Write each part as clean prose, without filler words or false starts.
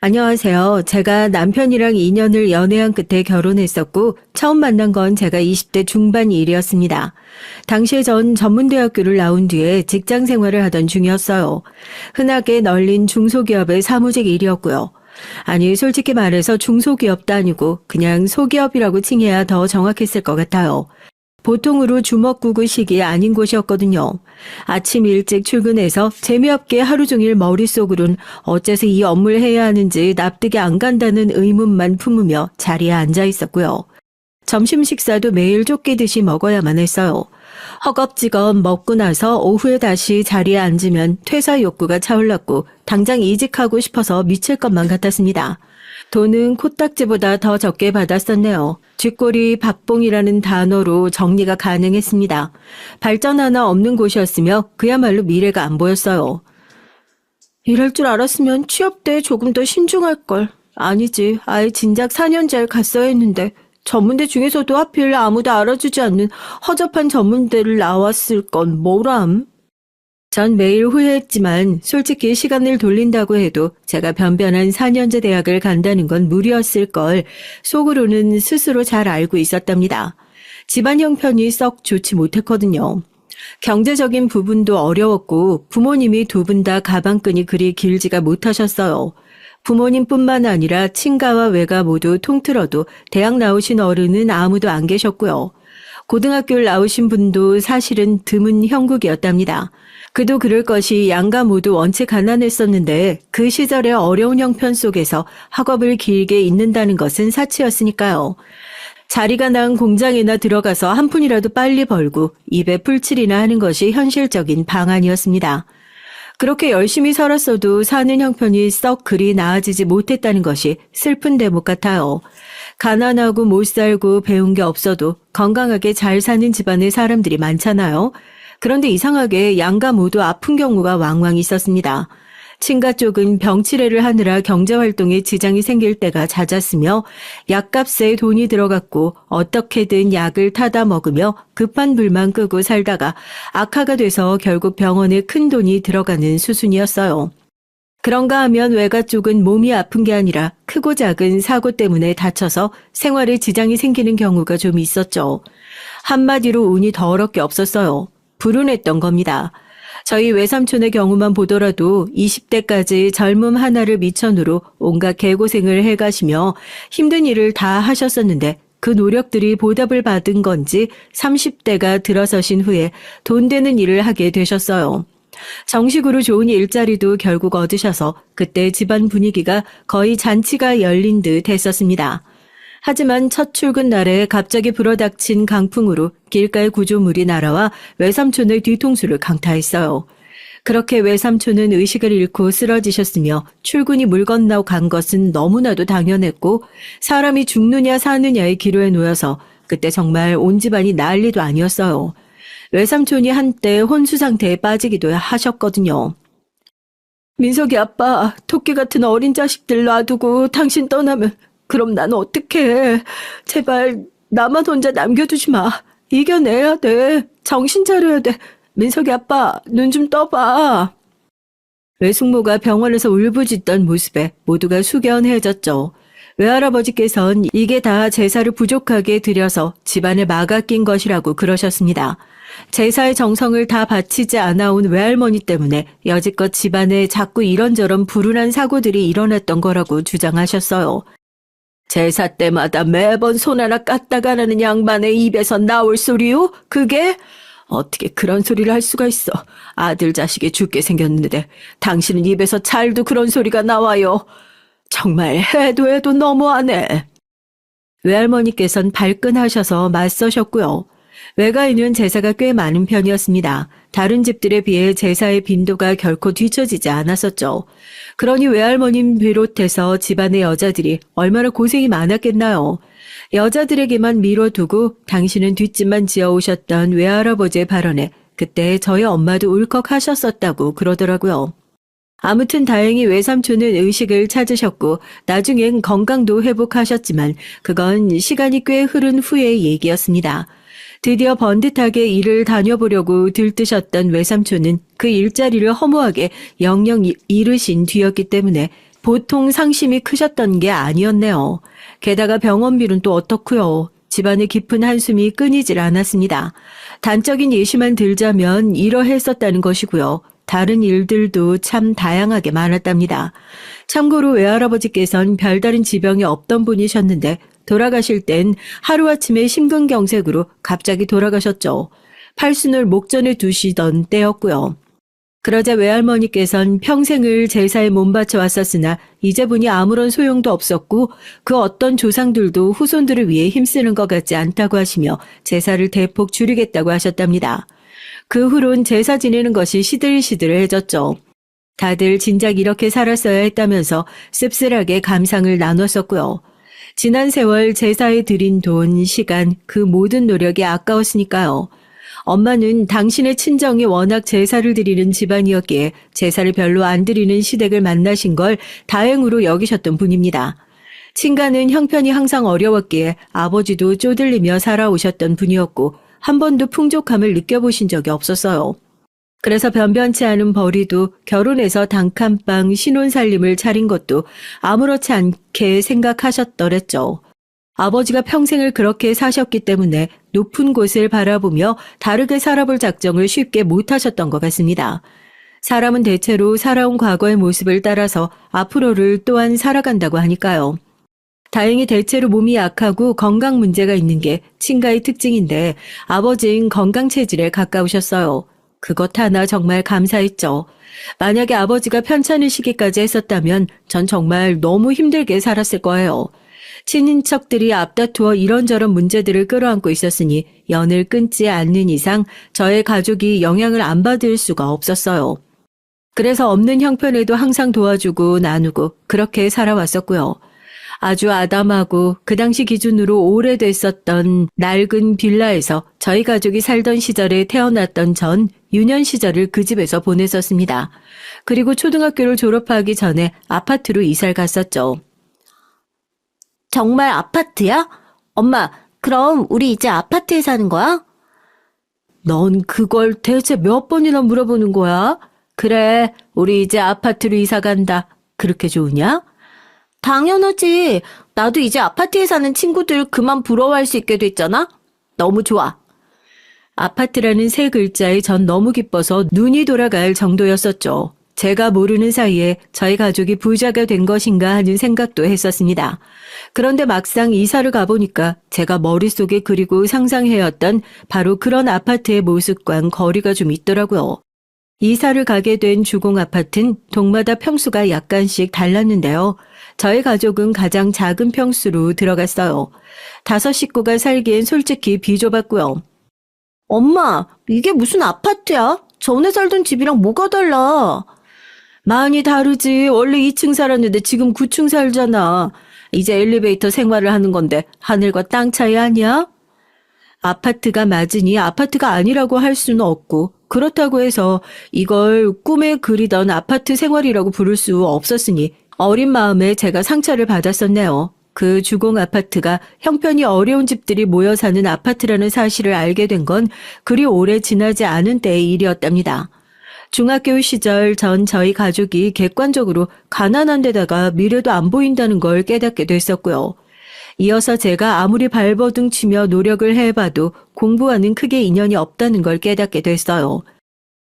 안녕하세요. 제가 남편이랑 2년을 연애한 끝에 결혼했었고, 처음 만난 건 제가 20대 중반 일이었습니다. 당시에 전 전문대학교를 나온 뒤에 직장 생활을 하던 중이었어요. 흔하게 널린 중소기업의 사무직 일이었고요. 아니, 솔직히 말해서 중소기업도 아니고 그냥 소기업이라고 칭해야 더 정확했을 것 같아요. 보통으로 주먹구구식이 아닌 곳이었거든요. 아침 일찍 출근해서 재미없게 하루 종일 머릿속으론 어째서 이 업무를 해야 하는지 납득이 안 간다는 의문만 품으며 자리에 앉아 있었고요. 점심 식사도 매일 쫓기듯이 먹어야만 했어요. 허겁지겁 먹고 나서 오후에 다시 자리에 앉으면 퇴사 욕구가 차올랐고 당장 이직하고 싶어서 미칠 것만 같았습니다. 돈은 코딱지보다 더 적게 받았었네요. 쥐꼬리 밥봉이라는 단어로 정리가 가능했습니다. 발전 하나 없는 곳이었으며 그야말로 미래가 안 보였어요. 이럴 줄 알았으면 취업 때 조금 더 신중할걸. 아니지, 아예 진작 4년제를 갔어야 했는데 전문대 중에서도 하필 아무도 알아주지 않는 허접한 전문대를 나왔을 건 뭐람? 전 매일 후회했지만 솔직히 시간을 돌린다고 해도 제가 변변한 4년제 대학을 간다는 건 무리였을 걸 속으로는 스스로 잘 알고 있었답니다. 집안 형편이 썩 좋지 못했거든요. 경제적인 부분도 어려웠고 부모님이 두 분 다 가방끈이 그리 길지가 못하셨어요. 부모님뿐만 아니라 친가와 외가 모두 통틀어도 대학 나오신 어른은 아무도 안 계셨고요. 고등학교를 나오신 분도 사실은 드문 형국이었답니다. 그도 그럴 것이 양가 모두 원체 가난했었는데 그 시절의 어려운 형편 속에서 학업을 길게 잇는다는 것은 사치였으니까요. 자리가 난 공장에나 들어가서 한 푼이라도 빨리 벌고 입에 풀칠이나 하는 것이 현실적인 방안이었습니다. 그렇게 열심히 살았어도 사는 형편이 썩 그리 나아지지 못했다는 것이 슬픈 대목 같아요. 가난하고 못 살고 배운 게 없어도 건강하게 잘 사는 집안의 사람들이 많잖아요. 그런데 이상하게 양가 모두 아픈 경우가 왕왕 있었습니다. 친가 쪽은 병치레를 하느라 경제활동에 지장이 생길 때가 잦았으며 약값에 돈이 들어갔고 어떻게든 약을 타다 먹으며 급한 불만 끄고 살다가 악화가 돼서 결국 병원에 큰 돈이 들어가는 수순이었어요. 그런가 하면 외가 쪽은 몸이 아픈 게 아니라 크고 작은 사고 때문에 다쳐서 생활에 지장이 생기는 경우가 좀 있었죠. 한마디로 운이 더럽게 없었어요. 불운했던 겁니다. 저희 외삼촌의 경우만 보더라도 20대까지 젊음 하나를 미천으로 온갖 개고생을 해가시며 힘든 일을 다 하셨었는데 그 노력들이 보답을 받은 건지 30대가 들어서신 후에 돈 되는 일을 하게 되셨어요. 정식으로 좋은 일자리도 결국 얻으셔서 그때 집안 분위기가 거의 잔치가 열린 듯 했었습니다. 하지만 첫 출근 날에 갑자기 불어닥친 강풍으로 길가의 구조물이 날아와 외삼촌의 뒤통수를 강타했어요. 그렇게 외삼촌은 의식을 잃고 쓰러지셨으며 출근이 물 건너 간 것은 너무나도 당연했고 사람이 죽느냐 사느냐의 기로에 놓여서 그때 정말 온 집안이 난리도 아니었어요. 외삼촌이 한때 혼수 상태에 빠지기도 하셨거든요. 민석이 아빠, 토끼 같은 어린 자식들 놔두고 당신 떠나면 그럼 난 어떡해. 제발 나만 혼자 남겨두지 마. 이겨내야 돼. 정신 차려야 돼. 민석이 아빠, 눈 좀 떠봐. 외숙모가 병원에서 울부짖던 모습에 모두가 숙연해졌죠. 외할아버지께선 이게 다 제사를 부족하게 드려서 집안을 막아낀 것이라고 그러셨습니다. 제사의 정성을 다 바치지 않아온 외할머니 때문에 여지껏 집안에 자꾸 이런저런 불운한 사고들이 일어났던 거라고 주장하셨어요. 제사 때마다 매번 손 하나 깠다가 나는 양반의 입에서 나올 소리요? 그게? 어떻게 그런 소리를 할 수가 있어. 아들 자식이 죽게 생겼는데 당신은 입에서 잘도 그런 소리가 나와요. 정말 해도 너무하네. 외할머니께선 발끈하셔서 맞서셨고요. 외가에는 제사가 꽤 많은 편이었습니다. 다른 집들에 비해 제사의 빈도가 결코 뒤처지지 않았었죠. 그러니 외할머님 비롯해서 집안의 여자들이 얼마나 고생이 많았겠나요. 여자들에게만 미뤄두고 당신은 뒷짐만 지어오셨던 외할아버지의 발언에 그때 저희 엄마도 울컥하셨었다고 그러더라고요. 아무튼 다행히 외삼촌은 의식을 찾으셨고 나중엔 건강도 회복하셨지만 그건 시간이 꽤 흐른 후의 얘기였습니다. 드디어 번듯하게 일을 다녀보려고 들뜨셨던 외삼촌은 그 일자리를 허무하게 영영 잃으신 뒤였기 때문에 보통 상심이 크셨던 게 아니었네요. 게다가 병원비는 또 어떻고요. 집안의 깊은 한숨이 끊이질 않았습니다. 단적인 예시만 들자면 이러했었다는 것이고요. 다른 일들도 참 다양하게 많았답니다. 참고로 외할아버지께서는 별다른 지병이 없던 분이셨는데 돌아가실 땐 하루아침에 심근경색으로 갑자기 돌아가셨죠. 팔순을 목전에 두시던 때였고요. 그러자 외할머니께선 평생을 제사에 몸바쳐 왔었으나 이제 보니 아무런 소용도 없었고 그 어떤 조상들도 후손들을 위해 힘쓰는 것 같지 않다고 하시며 제사를 대폭 줄이겠다고 하셨답니다. 그 후론 제사 지내는 것이 시들시들해졌죠. 다들 진작 이렇게 살았어야 했다면서 씁쓸하게 감상을 나눴었고요. 지난 세월 제사에 들인 돈, 시간, 그 모든 노력이 아까웠으니까요. 엄마는 당신의 친정이 워낙 제사를 드리는 집안이었기에 제사를 별로 안 드리는 시댁을 만나신 걸 다행으로 여기셨던 분입니다. 친가는 형편이 항상 어려웠기에 아버지도 쪼들리며 살아오셨던 분이었고 한 번도 풍족함을 느껴보신 적이 없었어요. 그래서 변변치 않은 벌이도 결혼해서 단칸방 신혼살림을 차린 것도 아무렇지 않게 생각하셨더랬죠. 아버지가 평생을 그렇게 사셨기 때문에 높은 곳을 바라보며 다르게 살아볼 작정을 쉽게 못하셨던 것 같습니다. 사람은 대체로 살아온 과거의 모습을 따라서 앞으로를 또한 살아간다고 하니까요. 다행히 대체로 몸이 약하고 건강 문제가 있는 게 친가의 특징인데 아버지는 건강 체질에 가까우셨어요. 그것 하나 정말 감사했죠. 만약에 아버지가 편찮으시기까지 했었다면 전 정말 너무 힘들게 살았을 거예요. 친인척들이 앞다투어 이런저런 문제들을 끌어안고 있었으니 연을 끊지 않는 이상 저의 가족이 영향을 안 받을 수가 없었어요. 그래서 없는 형편에도 항상 도와주고 나누고 그렇게 살아왔었고요. 아주 아담하고 그 당시 기준으로 오래됐었던 낡은 빌라에서 저희 가족이 살던 시절에 태어났던 전 유년 시절을 그 집에서 보냈었습니다. 그리고 초등학교를 졸업하기 전에 아파트로 이사를 갔었죠. 정말 아파트야? 엄마, 그럼 우리 이제 아파트에 사는 거야? 넌 그걸 대체 몇 번이나 물어보는 거야? 그래, 우리 이제 아파트로 이사 간다. 그렇게 좋으냐? 당연하지. 나도 이제 아파트에 사는 친구들 그만 부러워할 수 있게 됐잖아? 너무 좋아. 아파트라는 세 글자에 전 너무 기뻐서 눈이 돌아갈 정도였었죠. 제가 모르는 사이에 저희 가족이 부자가 된 것인가 하는 생각도 했었습니다. 그런데 막상 이사를 가보니까 제가 머릿속에 그리고 상상해왔던 바로 그런 아파트의 모습과는 거리가 좀 있더라고요. 이사를 가게 된 주공 아파트는 동마다 평수가 약간씩 달랐는데요. 저희 가족은 가장 작은 평수로 들어갔어요. 5 식구가 살기엔 솔직히 비좁았고요. 엄마, 이게 무슨 아파트야? 전에 살던 집이랑 뭐가 달라? 많이 다르지. 원래 2층 살았는데 지금 9층 살잖아. 이제 엘리베이터 생활을 하는 건데 하늘과 땅 차이 아니야? 아파트가 맞으니 아파트가 아니라고 할 수는 없고 그렇다고 해서 이걸 꿈에 그리던 아파트 생활이라고 부를 수 없었으니 어린 마음에 제가 상처를 받았었네요. 그 주공 아파트가 형편이 어려운 집들이 모여 사는 아파트라는 사실을 알게 된 건 그리 오래 지나지 않은 때의 일이었답니다. 중학교 시절 전 저희 가족이 객관적으로 가난한 데다가 미래도 안 보인다는 걸 깨닫게 됐었고요. 이어서 제가 아무리 발버둥 치며 노력을 해봐도 공부와는 크게 인연이 없다는 걸 깨닫게 됐어요.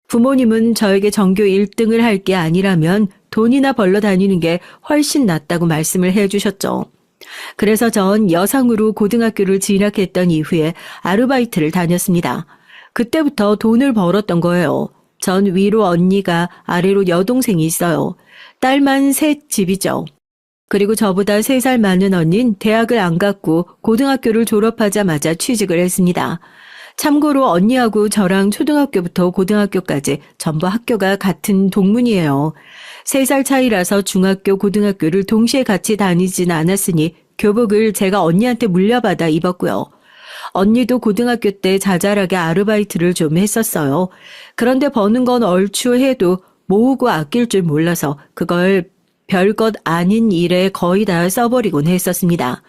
부모님은 저에게 전교 1등을 할 게 아니라면 돈이나 벌러 다니는 게 훨씬 낫다고 말씀을 해주셨죠. 그래서 전 여상으로 고등학교를 진학했던 이후에 아르바이트를 다녔습니다. 그때부터 돈을 벌었던 거예요. 전 위로 언니가 아래로 여동생이 있어요. 딸만 셋 집이죠. 그리고 저보다 3살 많은 언닌 대학을 안 갔고 고등학교를 졸업하자마자 취직을 했습니다. 참고로 언니하고 저랑 초등학교부터 고등학교까지 전부 학교가 같은 동문이에요. 3살 차이라서 중학교, 고등학교를 동시에 같이 다니진 않았으니 교복을 제가 언니한테 물려받아 입었고요. 언니도 고등학교 때 자잘하게 아르바이트를 좀 했었어요. 그런데 버는 건 얼추 해도 모으고 아낄 줄 몰라서 그걸 별것 아닌 일에 거의 다 써버리곤 했었습니다.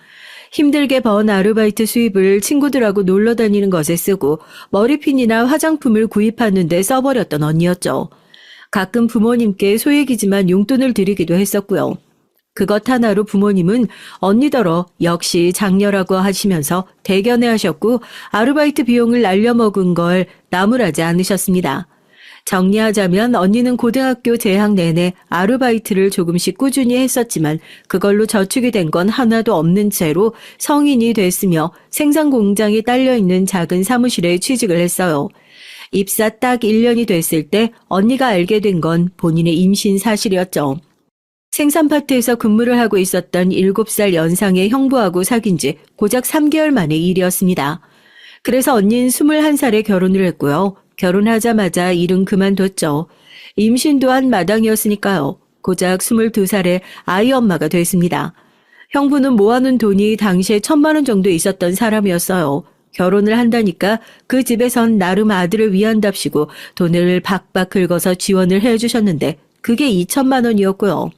힘들게 번 아르바이트 수입을 친구들하고 놀러 다니는 것에 쓰고 머리핀이나 화장품을 구입하는 데 써버렸던 언니였죠. 가끔 부모님께 소액이지만 용돈을 드리기도 했었고요. 그것 하나로 부모님은 언니더러 역시 장녀라고 하시면서 대견해 하셨고 아르바이트 비용을 날려먹은 걸 나무라지 않으셨습니다. 정리하자면 언니는 고등학교 재학 내내 아르바이트를 조금씩 꾸준히 했었지만 그걸로 저축이 된 건 하나도 없는 채로 성인이 됐으며 생산 공장이 딸려있는 작은 사무실에 취직을 했어요. 입사 딱 1년이 됐을 때 언니가 알게 된 건 본인의 임신 사실이었죠. 생산파트에서 근무를 하고 있었던 7살 연상의 형부하고 사귄 지 고작 3개월 만의 일이었습니다. 그래서 언니는 21살에 결혼을 했고요. 결혼하자마자 일은 그만뒀죠. 임신도 한 마당이었으니까요. 고작 22살에 아이 엄마가 됐습니다. 형부는 모아놓은 돈이 당시에 1,000만 원 정도 있었던 사람이었어요. 결혼을 한다니까 그 집에선 나름 아들을 위한답시고 돈을 박박 긁어서 지원을 해주셨는데 그게 2,000만 원이었고요.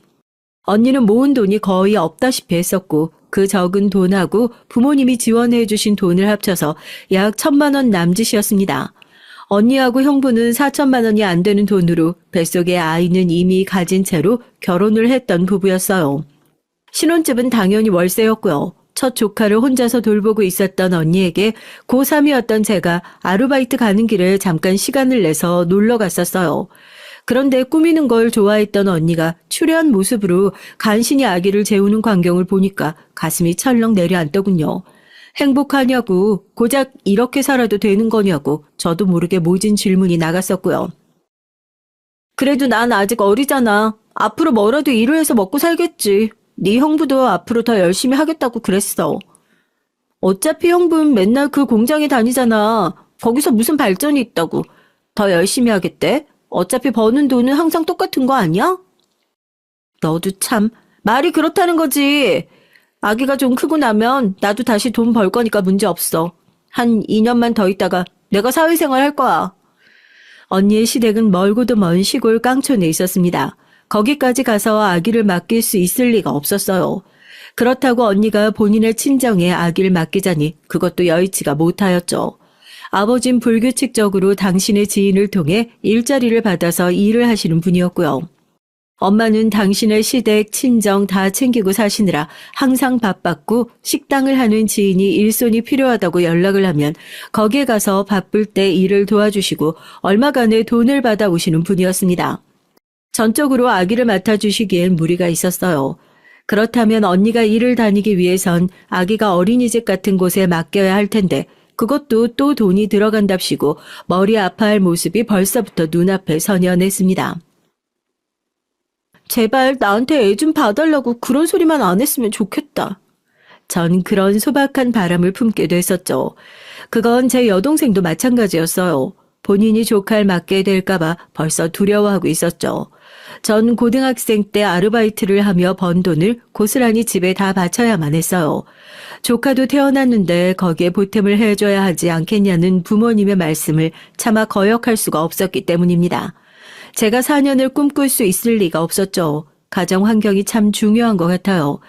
언니는 모은 돈이 거의 없다시피 했었고 그 적은 돈하고 부모님이 지원해 주신 돈을 합쳐서 약 1,000만 원 남짓이었습니다. 언니하고 형부는 4천만 원이 안 되는 돈으로 뱃속에 아이는 이미 가진 채로 결혼을 했던 부부였어요. 신혼집은 당연히 월세였고요. 첫 조카를 혼자서 돌보고 있었던 언니에게 고3이었던 제가 아르바이트 가는 길에 잠깐 시간을 내서 놀러 갔었어요. 그런데 꾸미는 걸 좋아했던 언니가 추레한 모습으로 간신히 아기를 재우는 광경을 보니까 가슴이 철렁 내려앉더군요. 행복하냐고, 고작 이렇게 살아도 되는 거냐고 저도 모르게 모진 질문이 나갔었고요. 그래도 난 아직 어리잖아. 앞으로 뭐라도 일을 해서 먹고 살겠지. 네 형부도 앞으로 더 열심히 하겠다고 그랬어. 어차피 형부는 맨날 그 공장에 다니잖아. 거기서 무슨 발전이 있다고. 더 열심히 하겠대? 어차피 버는 돈은 항상 똑같은 거 아니야? 너도 참, 말이 그렇다는 거지. 아기가 좀 크고 나면 나도 다시 돈 벌 거니까 문제 없어. 한 2년만 더 있다가 내가 사회생활 할 거야. 언니의 시댁은 멀고도 먼 시골 깡촌에 있었습니다. 거기까지 가서 아기를 맡길 수 있을 리가 없었어요. 그렇다고 언니가 본인의 친정에 아기를 맡기자니 그것도 여의치가 못하였죠. 아버진 불규칙적으로 당신의 지인을 통해 일자리를 받아서 일을 하시는 분이었고요. 엄마는 당신의 시댁, 친정 다 챙기고 사시느라 항상 바빴고 식당을 하는 지인이 일손이 필요하다고 연락을 하면 거기에 가서 바쁠 때 일을 도와주시고 얼마간의 돈을 받아오시는 분이었습니다. 전적으로 아기를 맡아주시기엔 무리가 있었어요. 그렇다면 언니가 일을 다니기 위해선 아기가 어린이집 같은 곳에 맡겨야 할 텐데 그것도 또 돈이 들어간답시고 머리 아파할 모습이 벌써부터 눈앞에 선연했습니다. 제발 나한테 애 좀 봐달라고 그런 소리만 안 했으면 좋겠다. 전 그런 소박한 바람을 품게 됐었죠. 그건 제 여동생도 마찬가지였어요. 본인이 조카를 맡게 될까봐 벌써 두려워하고 있었죠. 전 고등학생 때 아르바이트를 하며 번 돈을 고스란히 집에 다 바쳐야만 했어요. 조카도 태어났는데 거기에 보탬을 해줘야 하지 않겠냐는 부모님의 말씀을 차마 거역할 수가 없었기 때문입니다. 제가 4년을 꿈꿀 수 있을 리가 없었죠. 가정 환경이 참 중요한 것 같아요.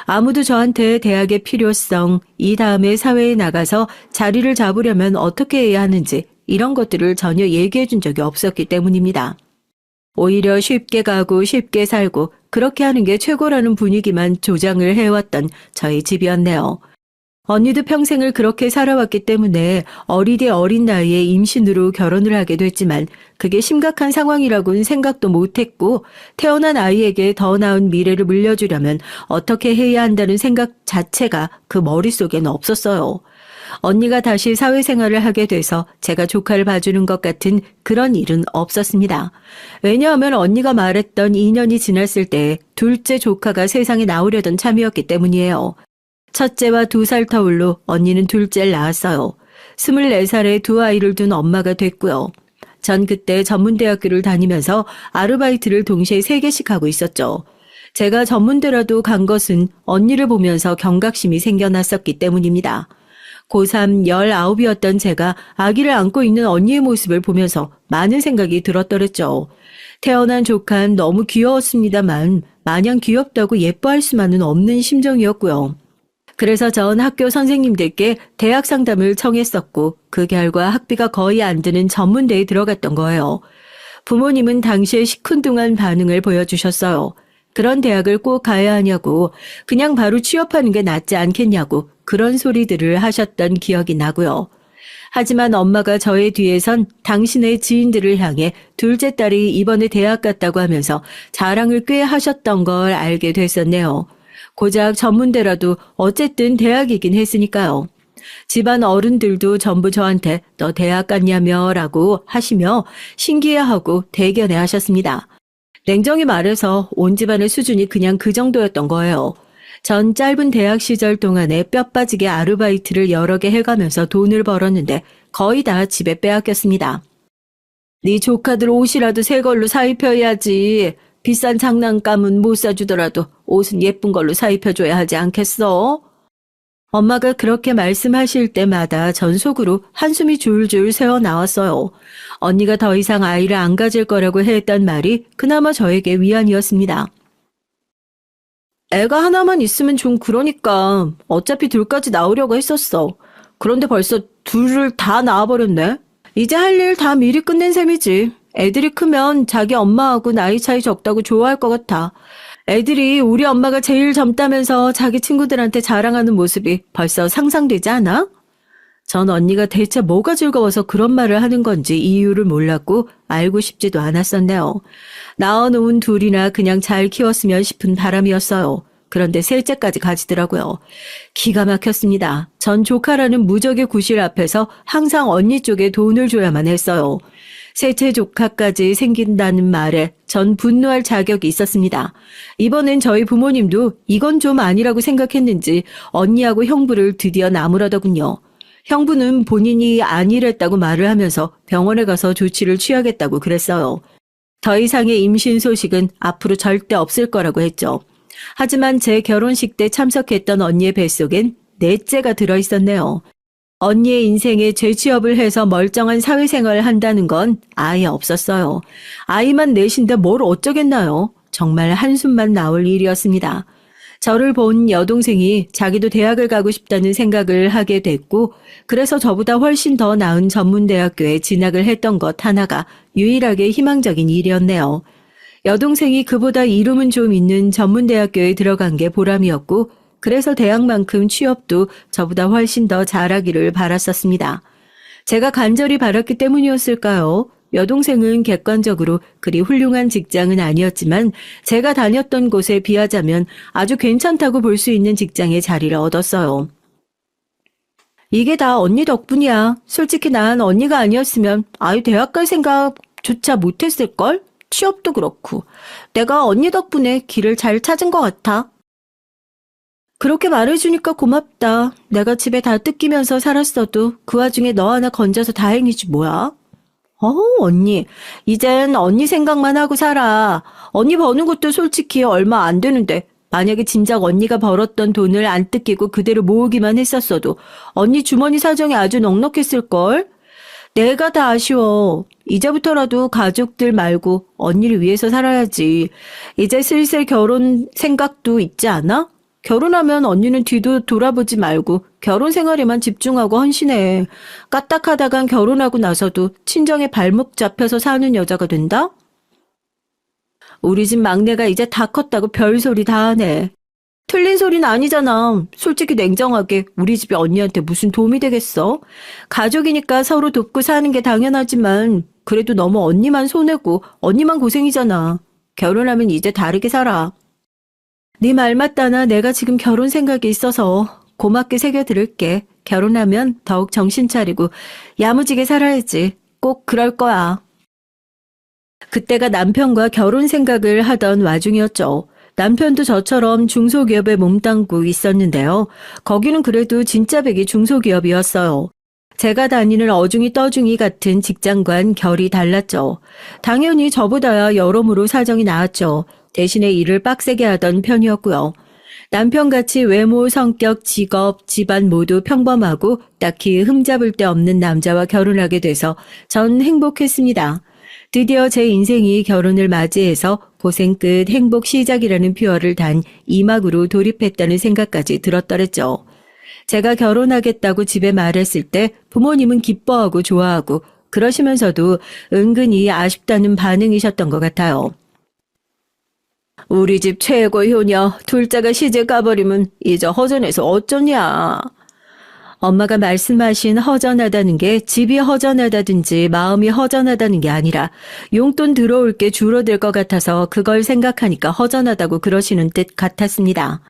아무도 저한테 대학의 필요성, 이 다음에 사회에 나가서 자리를 잡으려면 어떻게 해야 하는지 이런 것들을 전혀 얘기해 준 적이 없었기 때문입니다. 오히려 쉽게 가고 쉽게 살고 그렇게 하는 게 최고라는 분위기만 조장을 해왔던 저희 집이었네요. 언니도 평생을 그렇게 살아왔기 때문에 어리디 어린 나이에 임신으로 결혼을 하게 됐지만 그게 심각한 상황이라고는 생각도 못했고 태어난 아이에게 더 나은 미래를 물려주려면 어떻게 해야 한다는 생각 자체가 그 머릿속에는 없었어요. 언니가 다시 사회생활을 하게 돼서 제가 조카를 봐주는 것 같은 그런 일은 없었습니다. 왜냐하면 언니가 말했던 2년이 지났을 때 둘째 조카가 세상에 나오려던 참이었기 때문이에요. 첫째와 2살 터울로 언니는 둘째를 낳았어요. 24살에 두 아이를 둔 엄마가 됐고요. 전 그때 전문대학교를 다니면서 아르바이트를 동시에 3개씩 하고 있었죠. 제가 전문대라도 간 것은 언니를 보면서 경각심이 생겨났었기 때문입니다. 고3 19이었던 제가 아기를 안고 있는 언니의 모습을 보면서 많은 생각이 들었더랬죠. 태어난 조카는 너무 귀여웠습니다만 마냥 귀엽다고 예뻐할 수만은 없는 심정이었고요. 그래서 전 학교 선생님들께 대학 상담을 청했었고 그 결과 학비가 거의 안 드는 전문대에 들어갔던 거예요. 부모님은 당시에 시큰둥한 반응을 보여주셨어요. 그런 대학을 꼭 가야 하냐고, 그냥 바로 취업하는 게 낫지 않겠냐고 그런 소리들을 하셨던 기억이 나고요. 하지만 엄마가 저의 뒤에선 당신의 지인들을 향해 둘째 딸이 이번에 대학 갔다고 하면서 자랑을 꽤 하셨던 걸 알게 됐었네요. 고작 전문대라도 어쨌든 대학이긴 했으니까요. 집안 어른들도 전부 저한테 너 대학 갔냐며 라고 하시며 신기해하고 대견해 하셨습니다. 냉정히 말해서 온 집안의 수준이 그냥 그 정도였던 거예요. 전 짧은 대학 시절 동안에 뼈 빠지게 아르바이트를 여러 개 해가면서 돈을 벌었는데 거의 다 집에 빼앗겼습니다. 네 조카들 옷이라도 새 걸로 사입혀야지. 비싼 장난감은 못 사주더라도 옷은 예쁜 걸로 사입혀줘야 하지 않겠어? 엄마가 그렇게 말씀하실 때마다 전 속으로 한숨이 줄줄 새어 나왔어요. 언니가 더 이상 아이를 안 가질 거라고 했던 말이 그나마 저에게 위안이었습니다. 애가 하나만 있으면 좀 그러니까 어차피 둘까지 낳으려고 했었어. 그런데 벌써 둘을 다 낳아버렸네. 이제 할 일 다 미리 끝낸 셈이지. 애들이 크면 자기 엄마하고 나이 차이 적다고 좋아할 것 같아. 애들이 우리 엄마가 제일 젊다면서 자기 친구들한테 자랑하는 모습이 벌써 상상되지 않아? 전 언니가 대체 뭐가 즐거워서 그런 말을 하는 건지 이유를 몰랐고 알고 싶지도 않았었네요. 낳아놓은 둘이나 그냥 잘 키웠으면 싶은 바람이었어요. 그런데 셋째까지 가지더라고요. 기가 막혔습니다. 전 조카라는 무적의 구실 앞에서 항상 언니 쪽에 돈을 줘야만 했어요. 셋째 조카까지 생긴다는 말에 전 분노할 자격이 있었습니다. 이번엔 저희 부모님도 이건 좀 아니라고 생각했는지 언니하고 형부를 드디어 나무라더군요. 형부는 본인이 아니랬다고 말을 하면서 병원에 가서 조치를 취하겠다고 그랬어요. 더 이상의 임신 소식은 앞으로 절대 없을 거라고 했죠. 하지만 제 결혼식 때 참석했던 언니의 뱃속엔 넷째가 들어있었네요. 언니의 인생에 재취업을 해서 멀쩡한 사회생활을 한다는 건 아예 없었어요. 아이만 넷인데 뭘 어쩌겠나요? 정말 한숨만 나올 일이었습니다. 저를 본 여동생이 자기도 대학을 가고 싶다는 생각을 하게 됐고 그래서 저보다 훨씬 더 나은 전문대학교에 진학을 했던 것 하나가 유일하게 희망적인 일이었네요. 여동생이 그보다 이름은 좀 있는 전문대학교에 들어간 게 보람이었고 그래서 대학만큼 취업도 저보다 훨씬 더 잘하기를 바랐었습니다. 제가 간절히 바랐기 때문이었을까요? 여동생은 객관적으로 그리 훌륭한 직장은 아니었지만 제가 다녔던 곳에 비하자면 아주 괜찮다고 볼 수 있는 직장에 자리를 얻었어요. 이게 다 언니 덕분이야. 솔직히 난 언니가 아니었으면 아예 대학 갈 생각조차 못했을걸? 취업도 그렇고. 내가 언니 덕분에 길을 잘 찾은 것 같아. 그렇게 말해주니까 고맙다. 내가 집에 다 뜯기면서 살았어도 그 와중에 너 하나 건져서 다행이지 뭐야. 언니. 이젠 언니 생각만 하고 살아. 언니 버는 것도 솔직히 얼마 안 되는데 만약에 진작 언니가 벌었던 돈을 안 뜯기고 그대로 모으기만 했었어도 언니 주머니 사정이 아주 넉넉했을걸? 내가 다 아쉬워. 이제부터라도 가족들 말고 언니를 위해서 살아야지. 이제 슬슬 결혼 생각도 있지 않아? 결혼하면 언니는 뒤도 돌아보지 말고 결혼 생활에만 집중하고 헌신해. 까딱하다간 결혼하고 나서도 친정에 발목 잡혀서 사는 여자가 된다? 우리 집 막내가 이제 다 컸다고 별소리 다 하네. 틀린 소리는 아니잖아. 솔직히 냉정하게 우리 집이 언니한테 무슨 도움이 되겠어? 가족이니까 서로 돕고 사는 게 당연하지만 그래도 너무 언니만 손해고 언니만 고생이잖아. 결혼하면 이제 다르게 살아. 네 말 맞다나 내가 지금 결혼 생각이 있어서 고맙게 새겨 들을게. 결혼하면 더욱 정신 차리고 야무지게 살아야지. 꼭 그럴 거야. 그때가 남편과 결혼 생각을 하던 와중이었죠. 남편도 저처럼 중소기업에 몸담고 있었는데요. 거기는 그래도 진짜 백이 중소기업이었어요. 제가 다니는 어중이 떠중이 같은 직장과는 결이 달랐죠. 당연히 저보다야 여러모로 사정이 나았죠. 대신에 일을 빡세게 하던 편이었고요. 남편같이 외모, 성격, 직업, 집안 모두 평범하고 딱히 흠잡을 데 없는 남자와 결혼하게 돼서 전 행복했습니다. 드디어 제 인생이 결혼을 맞이해서 고생 끝 행복 시작이라는 표어를 단 2막으로 돌입했다는 생각까지 들었더랬죠. 제가 결혼하겠다고 집에 말했을 때 부모님은 기뻐하고 좋아하고 그러시면서도 은근히 아쉽다는 반응이셨던 것 같아요. 우리 집 최고 효녀 둘째가 시집 가버리면 이제 허전해서 어쩌냐. 엄마가 말씀하신 허전하다는 게 집이 허전하다든지 마음이 허전하다는 게 아니라 용돈 들어올 게 줄어들 것 같아서 그걸 생각하니까 허전하다고 그러시는 뜻 같았습니다.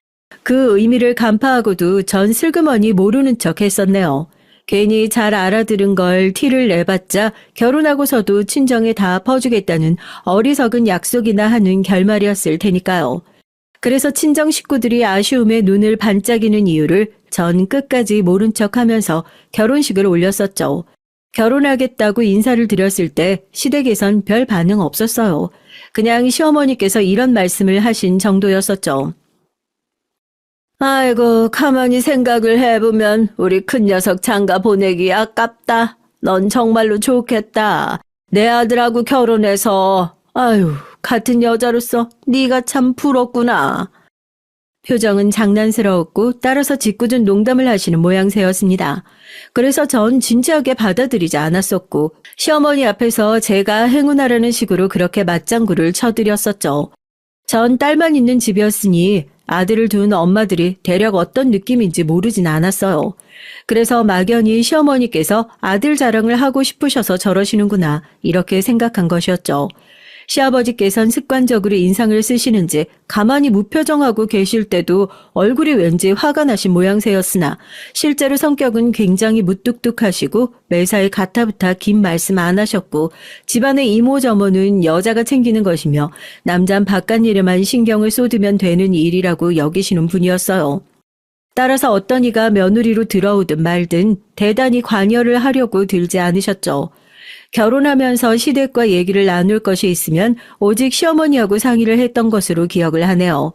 그 의미를 간파하고도 전 슬그머니 모르는 척 했었네요. 괜히 잘 알아들은 걸 티를 내봤자 결혼하고서도 친정에 다 퍼주겠다는 어리석은 약속이나 하는 결말이었을 테니까요. 그래서 친정 식구들이 아쉬움에 눈을 반짝이는 이유를 전 끝까지 모른 척하면서 결혼식을 올렸었죠. 결혼하겠다고 인사를 드렸을 때 시댁에선 별 반응 없었어요. 그냥 시어머니께서 이런 말씀을 하신 정도였었죠. 아이고, 가만히 생각을 해보면 우리 큰 녀석 장가 보내기 아깝다. 넌 정말로 좋겠다. 내 아들하고 결혼해서 아유, 같은 여자로서 네가 참 부럽구나. 표정은 장난스러웠고 따라서 짓궂은 농담을 하시는 모양새였습니다. 그래서 전 진지하게 받아들이지 않았었고 시어머니 앞에서 제가 행운하라는 식으로 그렇게 맞장구를 쳐드렸었죠. 전 딸만 있는 집이었으니 아들을 둔 엄마들이 대략 어떤 느낌인지 모르진 않았어요. 그래서 막연히 시어머니께서 아들 자랑을 하고 싶으셔서 저러시는구나 이렇게 생각한 것이었죠. 시아버지께선 습관적으로 인상을 쓰시는지 가만히 무표정하고 계실 때도 얼굴이 왠지 화가 나신 모양새였으나 실제로 성격은 굉장히 무뚝뚝하시고 매사에 가타부타 긴 말씀 안 하셨고 집안의 이모저모는 여자가 챙기는 것이며 남잔 바깥 일에만 신경을 쏟으면 되는 일이라고 여기시는 분이었어요. 따라서 어떤 이가 며느리로 들어오든 말든 대단히 관여를 하려고 들지 않으셨죠. 결혼하면서 시댁과 얘기를 나눌 것이 있으면 오직 시어머니하고 상의를 했던 것으로 기억을 하네요.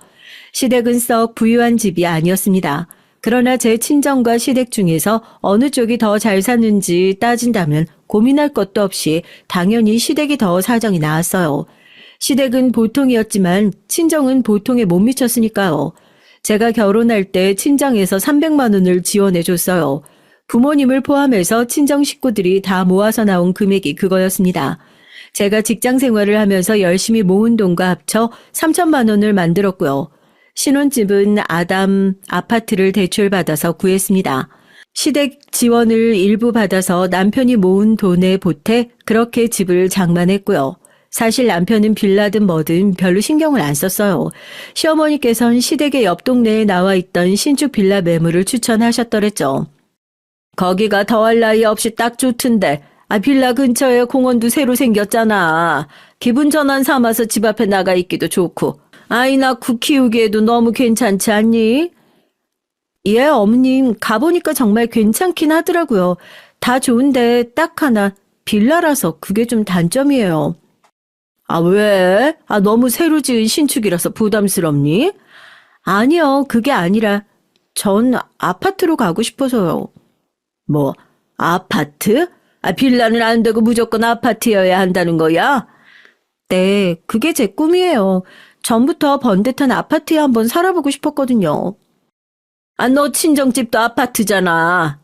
시댁은 썩 부유한 집이 아니었습니다. 그러나 제 친정과 시댁 중에서 어느 쪽이 더 잘 사는지 따진다면 고민할 것도 없이 당연히 시댁이 더 사정이 나았어요. 시댁은 보통이었지만 친정은 보통에 못 미쳤으니까요. 제가 결혼할 때 친정에서 300만 원을 지원해 줬어요. 부모님을 포함해서 친정 식구들이 다 모아서 나온 금액이 그거였습니다. 제가 직장 생활을 하면서 열심히 모은 돈과 합쳐 3천만 원을 만들었고요. 신혼집은 아담 아파트를 대출받아서 구했습니다. 시댁 지원을 일부 받아서 남편이 모은 돈에 보태 그렇게 집을 장만했고요. 사실 남편은 빌라든 뭐든 별로 신경을 안 썼어요. 시어머니께서는 시댁의 옆 동네에 나와 있던 신축 빌라 매물을 추천하셨더랬죠. 거기가 더할 나위 없이 딱 좋던데. 빌라 근처에 공원도 새로 생겼잖아. 기분 전환 삼아서 집 앞에 나가 있기도 좋고. 아이 낳고 키우기에도 너무 괜찮지 않니? 예, 어머님. 가보니까 정말 괜찮긴 하더라고요. 다 좋은데 딱 하나 빌라라서 그게 좀 단점이에요. 왜? 너무 새로 지은 신축이라서 부담스럽니? 아니요, 그게 아니라 전 아파트로 가고 싶어서요. 뭐, 아파트? 빌라는 안 되고 무조건 아파트여야 한다는 거야? 네, 그게 제 꿈이에요. 전부터 번듯한 아파트에 한번 살아보고 싶었거든요. 너 친정집도 아파트잖아.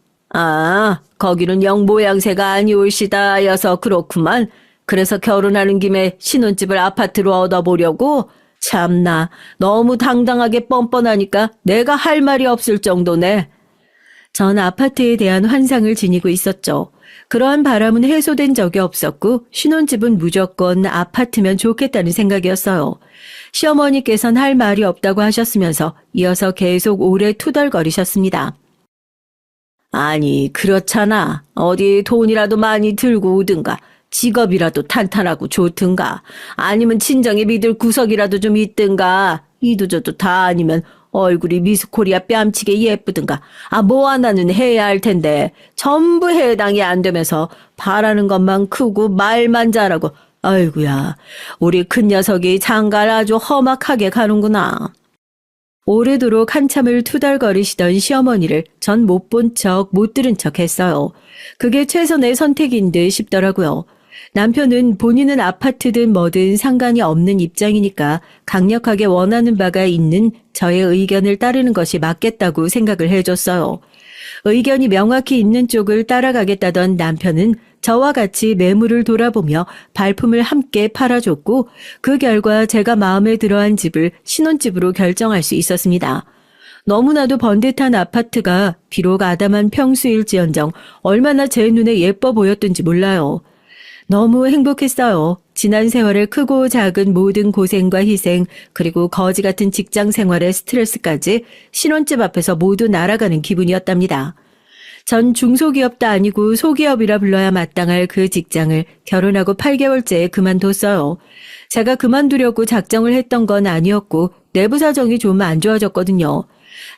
거기는 영 모양새가 아니올시다 여서 그렇구만. 그래서 결혼하는 김에 신혼집을 아파트로 얻어보려고? 참나, 너무 당당하게 뻔뻔하니까 내가 할 말이 없을 정도네. 전 아파트에 대한 환상을 지니고 있었죠. 그러한 바람은 해소된 적이 없었고 신혼집은 무조건 아파트면 좋겠다는 생각이었어요. 시어머니께서는 할 말이 없다고 하셨으면서 이어서 계속 오래 투덜거리셨습니다. 아니, 그렇잖아. 어디 돈이라도 많이 들고 오든가 직업이라도 탄탄하고 좋든가 아니면 친정에 믿을 구석이라도 좀 있든가 이도저도 다 아니면 얼굴이 미스코리아 뺨치게 예쁘든가 뭐 하나는 해야 할 텐데 전부 해당이 안 되면서 바라는 것만 크고 말만 잘하고 아이고야 우리 큰 녀석이 장가를 아주 험악하게 가는구나. 오래도록 한참을 투덜거리시던 시어머니를 전 못 본 척 못 들은 척 했어요. 그게 최선의 선택인 듯 싶더라고요. 남편은 본인은 아파트든 뭐든 상관이 없는 입장이니까 강력하게 원하는 바가 있는 저의 의견을 따르는 것이 맞겠다고 생각을 해줬어요. 의견이 명확히 있는 쪽을 따라가겠다던 남편은 저와 같이 매물을 돌아보며 발품을 함께 팔아줬고 그 결과 제가 마음에 들어한 집을 신혼집으로 결정할 수 있었습니다. 너무나도 번듯한 아파트가 비록 아담한 평수일지언정 얼마나 제 눈에 예뻐 보였던지 몰라요. 너무 행복했어요. 지난 세월의 크고 작은 모든 고생과 희생, 그리고 거지 같은 직장 생활의 스트레스까지 신혼집 앞에서 모두 날아가는 기분이었답니다. 전 중소기업도 아니고 소기업이라 불러야 마땅할 그 직장을 결혼하고 8개월째에 그만뒀어요. 제가 그만두려고 작정을 했던 건 아니었고 내부 사정이 좀 안 좋아졌거든요.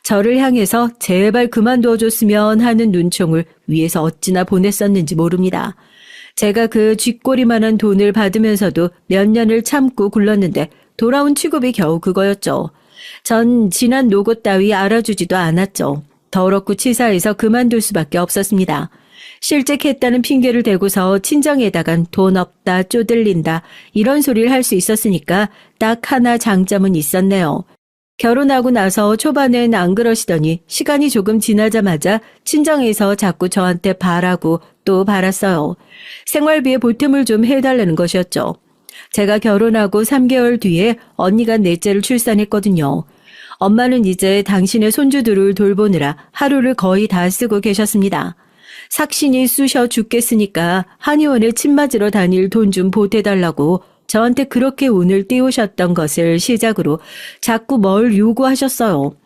저를 향해서 제발 그만두어줬으면 하는 눈총을 위에서 어찌나 보냈었는지 모릅니다. 제가 그 쥐꼬리만한 돈을 받으면서도 몇 년을 참고 굴렀는데 돌아온 취급이 겨우 그거였죠. 전 지난 노고 따위 알아주지도 않았죠. 더럽고 치사해서 그만둘 수밖에 없었습니다. 실직했다는 핑계를 대고서 친정에다간 돈 없다, 쪼들린다 이런 소리를 할 수 있었으니까 딱 하나 장점은 있었네요. 결혼하고 나서 초반엔 안 그러시더니 시간이 조금 지나자마자 친정에서 자꾸 저한테 바라고 또 바랐어요. 생활비에 보탬을 좀 해달라는 것이었죠. 제가 결혼하고 3개월 뒤에 언니가 넷째를 출산했거든요. 엄마는 이제 당신의 손주들을 돌보느라 하루를 거의 다 쓰고 계셨습니다. 삭신이 쑤셔 죽겠으니까 한의원에 침 맞으러 다닐 돈 좀 보태달라고 저한테 그렇게 운을 띄우셨던 것을 시작으로 자꾸 뭘 요구하셨어요.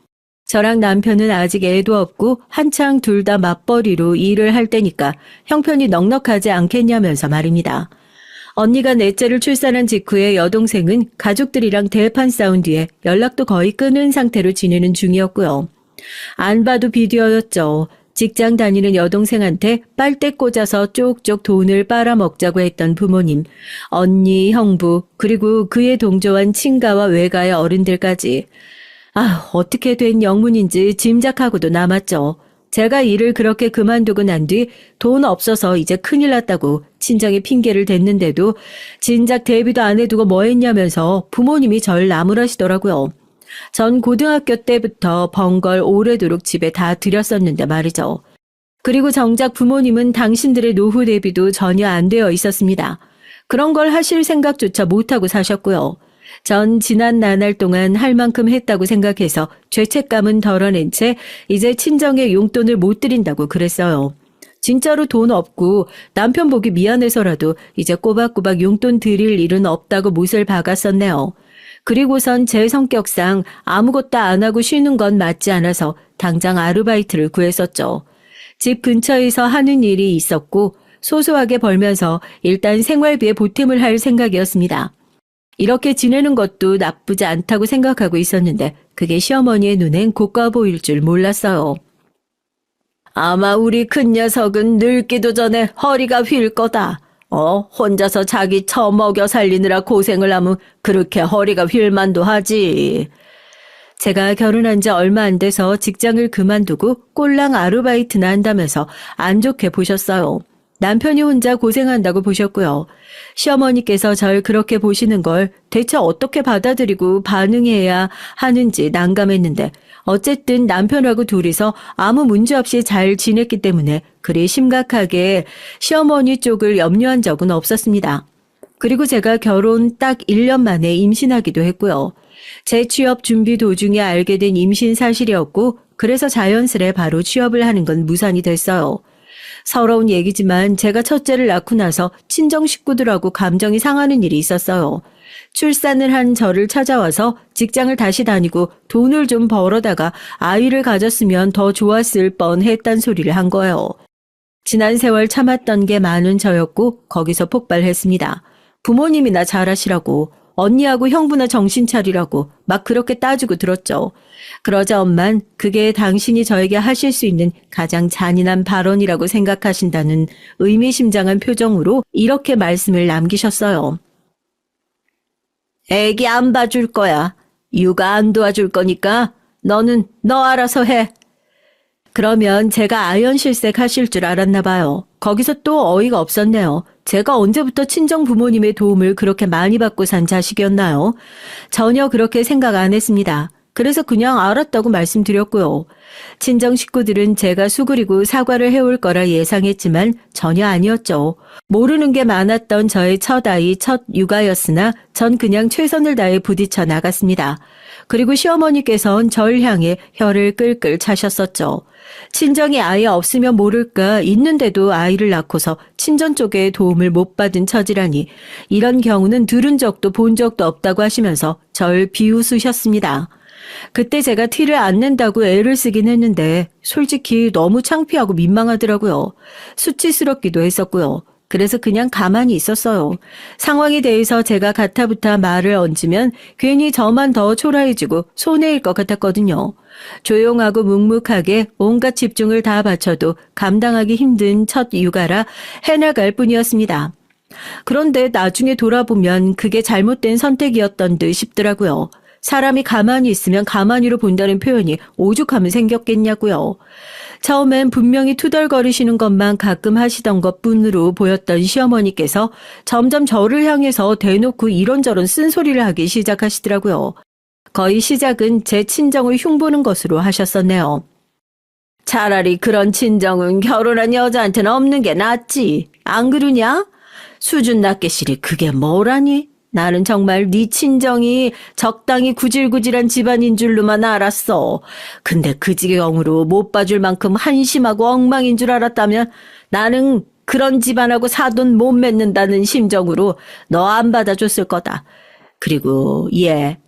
저랑 남편은 아직 애도 없고 한창 둘 다 맞벌이로 일을 할 때니까 형편이 넉넉하지 않겠냐면서 말입니다. 언니가 넷째를 출산한 직후에 여동생은 가족들이랑 대판 싸운 뒤에 연락도 거의 끊은 상태로 지내는 중이었고요. 안 봐도 비디오였죠. 직장 다니는 여동생한테 빨대 꽂아서 쪽쪽 돈을 빨아먹자고 했던 부모님, 언니, 형부, 그리고 그에 동조한 친가와 외가의 어른들까지. 어떻게 된 영문인지 짐작하고도 남았죠. 제가 일을 그렇게 그만두고 난 뒤 돈 없어서 이제 큰일 났다고 친정에 핑계를 댔는데도 진작 대비도 안 해두고 뭐 했냐면서 부모님이 절 나무라시더라고요. 전 고등학교 때부터 번 걸 오래도록 집에 다 들였었는데 말이죠. 그리고 정작 부모님은 당신들의 노후 대비도 전혀 안 되어 있었습니다. 그런 걸 하실 생각조차 못하고 사셨고요. 전 지난 나날 동안 할 만큼 했다고 생각해서 죄책감은 덜어낸 채 이제 친정에 용돈을 못 드린다고 그랬어요. 진짜로 돈 없고 남편 보기 미안해서라도 이제 꼬박꼬박 용돈 드릴 일은 없다고 못을 박았었네요. 그리고선 제 성격상 아무것도 안 하고 쉬는 건 맞지 않아서 당장 아르바이트를 구했었죠. 집 근처에서 하는 일이 있었고 소소하게 벌면서 일단 생활비에 보탬을 할 생각이었습니다. 이렇게 지내는 것도 나쁘지 않다고 생각하고 있었는데 그게 시어머니의 눈엔 고가 보일 줄 몰랐어요. 아마 우리 큰 녀석은 늙기도 전에 허리가 휠 거다. 혼자서 자기 처 먹여 살리느라 고생을 하면 그렇게 허리가 휠만도 하지. 제가 결혼한 지 얼마 안 돼서 직장을 그만두고 꼴랑 아르바이트나 한다면서 안 좋게 보셨어요. 남편이 혼자 고생한다고 보셨고요. 시어머니께서 절 그렇게 보시는 걸 대체 어떻게 받아들이고 반응해야 하는지 난감했는데 어쨌든 남편하고 둘이서 아무 문제 없이 잘 지냈기 때문에 그리 심각하게 시어머니 쪽을 염려한 적은 없었습니다. 그리고 제가 결혼 딱 1년 만에 임신하기도 했고요. 제 취업 준비 도중에 알게 된 임신 사실이었고 그래서 자연스레 바로 취업을 하는 건 무산이 됐어요. 서러운 얘기지만 제가 첫째를 낳고 나서 친정 식구들하고 감정이 상하는 일이 있었어요. 출산을 한 저를 찾아와서 직장을 다시 다니고 돈을 좀 벌어다가 아이를 가졌으면 더 좋았을 뻔했단 소리를 한 거예요. 지난 세월 참았던 게 많은 저였고 거기서 폭발했습니다. 부모님이나 잘하시라고, 언니하고 형부나 정신 차리라고 막 그렇게 따지고 들었죠. 그러자 엄만 그게 당신이 저에게 하실 수 있는 가장 잔인한 발언이라고 생각하신다는 의미심장한 표정으로 이렇게 말씀을 남기셨어요. 애기 안 봐줄 거야. 육아 안 도와줄 거니까 너는 너 알아서 해. 그러면 제가 아연실색 하실 줄 알았나 봐요. 거기서 또 어이가 없었네요. 제가 언제부터 친정 부모님의 도움을 그렇게 많이 받고 산 자식이었나요? 전혀 그렇게 생각 안 했습니다. 그래서 그냥 알았다고 말씀드렸고요. 친정 식구들은 제가 수그리고 사과를 해올 거라 예상했지만 전혀 아니었죠. 모르는 게 많았던 저의 첫 아이, 첫 육아였으나 전 그냥 최선을 다해 부딪혀 나갔습니다. 그리고 시어머니께서는 절 향해 혀를 끌끌 차셨었죠. 친정이 아예 없으면 모를까 있는데도 아이를 낳고서 친정 쪽에 도움을 못 받은 처지라니 이런 경우는 들은 적도 본 적도 없다고 하시면서 절 비웃으셨습니다. 그때 제가 티를 안 낸다고 애를 쓰긴 했는데 솔직히 너무 창피하고 민망하더라고요. 수치스럽기도 했었고요. 그래서 그냥 가만히 있었어요. 상황에 대해서 제가 가타부타 말을 얹으면 괜히 저만 더 초라해지고 손해일 것 같았거든요. 조용하고 묵묵하게 온갖 집중을 다 바쳐도 감당하기 힘든 첫 육아라 해나갈 뿐이었습니다. 그런데 나중에 돌아보면 그게 잘못된 선택이었던 듯 싶더라고요. 사람이 가만히 있으면 가만히로 본다는 표현이 오죽하면 생겼겠냐고요. 처음엔 분명히 투덜거리시는 것만 가끔 하시던 것뿐으로 보였던 시어머니께서 점점 저를 향해서 대놓고 이런저런 쓴소리를 하기 시작하시더라고요. 거의 시작은 제 친정을 흉보는 것으로 하셨었네요. 차라리 그런 친정은 결혼한 여자한테는 없는 게 낫지. 안 그러냐? 수준 낮게 시리 그게 뭐라니? 나는 정말 네 친정이 적당히 구질구질한 집안인 줄로만 알았어. 근데 그 지경으로 못 봐줄 만큼 한심하고 엉망인 줄 알았다면 나는 그런 집안하고 사돈 못 맺는다는 심정으로 너 안 받아줬을 거다. 그리고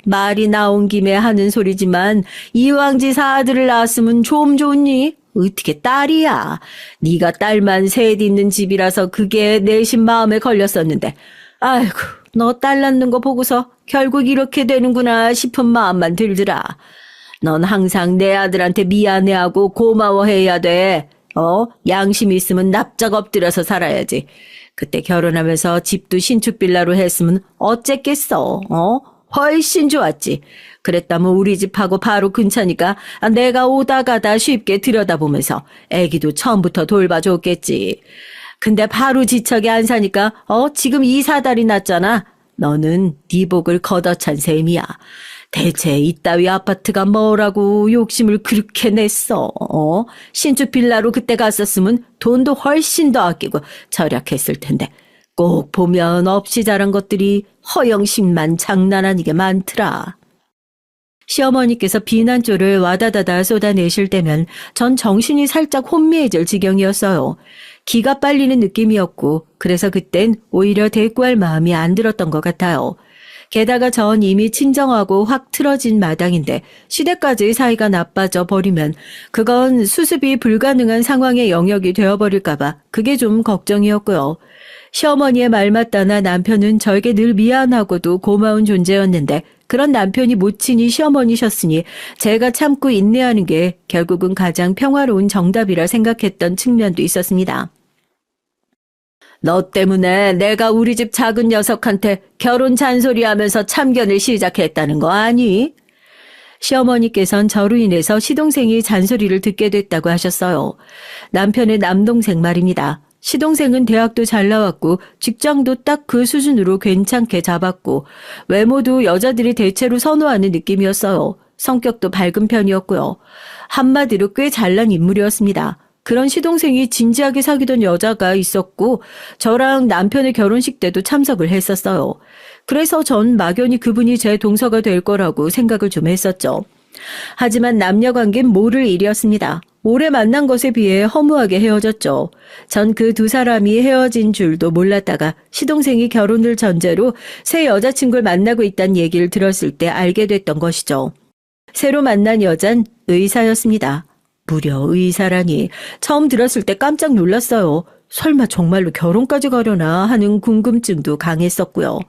말이 나온 김에 하는 소리지만 이왕지사 아들을 낳았으면 좀 좋니? 어떻게 딸이야? 네가 딸만 셋 있는 집이라서 그게 내심 마음에 걸렸었는데 아이고 너 딸 낳는 거 보고서 결국 이렇게 되는구나 싶은 마음만 들더라. 넌 항상 내 아들한테 미안해하고 고마워해야 돼. 양심 있으면 납작 엎드려서 살아야지. 그때 결혼하면서 집도 신축 빌라로 했으면 어쨌겠어. 훨씬 좋았지. 그랬다면 우리 집하고 바로 근처니까 내가 오다 가다 쉽게 들여다보면서 애기도 처음부터 돌봐줬겠지. 근데 바로 지척에 안 사니까 지금 이사달이 났잖아. 너는 네 복을 걷어찬 셈이야. 대체 이따위 아파트가 뭐라고 욕심을 그렇게 냈어. 신축 빌라로 그때 갔었으면 돈도 훨씬 더 아끼고 절약했을 텐데 꼭 보면 없이 자란 것들이 허영심만 장난 아니게 많더라. 시어머니께서 비난조를 와다다다 쏟아내실 때면 전 정신이 살짝 혼미해질 지경이었어요. 기가 빨리는 느낌이었고 그래서 그땐 오히려 대꾸할 마음이 안 들었던 것 같아요. 게다가 전 이미 친정하고 확 틀어진 마당인데 시댁까지 사이가 나빠져 버리면 그건 수습이 불가능한 상황의 영역이 되어버릴까봐 그게 좀 걱정이었고요. 시어머니의 말 맞다나 남편은 저에게 늘 미안하고도 고마운 존재였는데 그런 남편이 모친이 시어머니셨으니 제가 참고 인내하는 게 결국은 가장 평화로운 정답이라 생각했던 측면도 있었습니다. 너 때문에 내가 우리 집 작은 녀석한테 결혼 잔소리하면서 참견을 시작했다는 거 아니? 시어머니께선 저로 인해서 시동생이 잔소리를 듣게 됐다고 하셨어요. 남편의 남동생 말입니다. 시동생은 대학도 잘 나왔고 직장도 딱 그 수준으로 괜찮게 잡았고 외모도 여자들이 대체로 선호하는 느낌이었어요. 성격도 밝은 편이었고요. 한마디로 꽤 잘난 인물이었습니다. 그런 시동생이 진지하게 사귀던 여자가 있었고 저랑 남편의 결혼식 때도 참석을 했었어요. 그래서 전 막연히 그분이 제 동서가 될 거라고 생각을 좀 했었죠. 하지만 남녀관계는 모를 일이었습니다. 오래 만난 것에 비해 허무하게 헤어졌죠. 전 그 두 사람이 헤어진 줄도 몰랐다가 시동생이 결혼을 전제로 새 여자친구를 만나고 있다는 얘기를 들었을 때 알게 됐던 것이죠. 새로 만난 여잔 의사였습니다. 무려 의사라니. 처음 들었을 때 깜짝 놀랐어요. 설마 정말로 결혼까지 가려나 하는 궁금증도 강했었고요.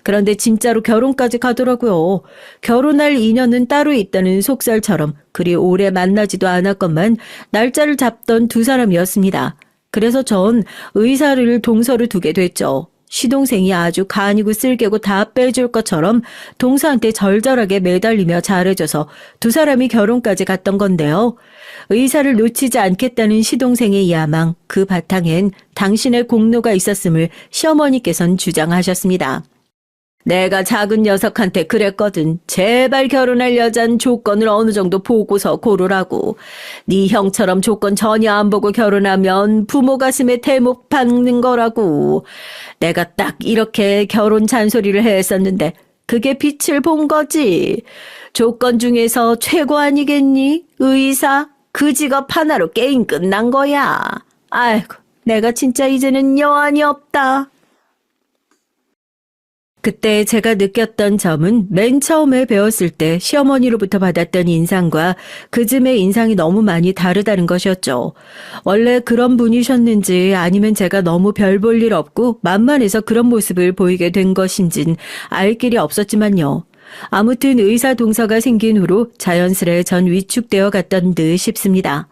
그런데 진짜로 결혼까지 가더라고요. 결혼할 인연은 따로 있다는 속설처럼 그리 오래 만나지도 않았건만 날짜를 잡던 두 사람이었습니다. 그래서 전 의사를 동서를 두게 됐죠. 시동생이 아주 간이고 쓸개고 다 빼줄 것처럼 동서한테 절절하게 매달리며 잘해줘서 두 사람이 결혼까지 갔던 건데요. 의사를 놓치지 않겠다는 시동생의 야망, 그 바탕엔 당신의 공로가 있었음을 시어머니께서는 주장하셨습니다. 내가 작은 녀석한테 그랬거든. 제발 결혼할 여잔 조건을 어느 정도 보고서 고르라고. 네 형처럼 조건 전혀 안 보고 결혼하면 부모 가슴에 대목 박는 거라고. 내가 딱 이렇게 결혼 잔소리를 했었는데 그게 빛을 본 거지. 조건 중에서 최고 아니겠니? 의사? 그 직업 하나로 게임 끝난 거야. 아이고, 내가 진짜 이제는 여한이 없다. 그때 제가 느꼈던 점은 맨 처음에 배웠을 때 시어머니로부터 받았던 인상과 그즘의 인상이 너무 많이 다르다는 것이었죠. 원래 그런 분이셨는지 아니면 제가 너무 별 볼 일 없고 만만해서 그런 모습을 보이게 된 것인진 알 길이 없었지만요. 아무튼 의사 동서가 생긴 후로 자연스레 전 위축되어 갔던 듯 싶습니다.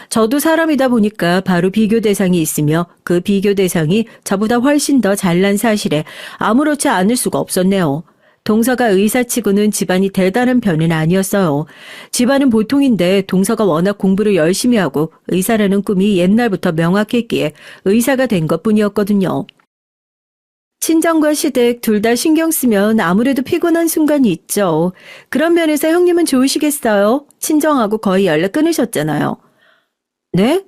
저도 사람이다 보니까 바로 비교 대상이 있으며 그 비교 대상이 저보다 훨씬 더 잘난 사실에 아무렇지 않을 수가 없었네요. 동서가 의사치고는 집안이 대단한 편은 아니었어요. 집안은 보통인데 동서가 워낙 공부를 열심히 하고 의사라는 꿈이 옛날부터 명확했기에 의사가 된 것뿐이었거든요. 친정과 시댁 둘 다 신경 쓰면 아무래도 피곤한 순간이 있죠. 그런 면에서 형님은 좋으시겠어요? 친정하고 거의 연락 끊으셨잖아요. 네?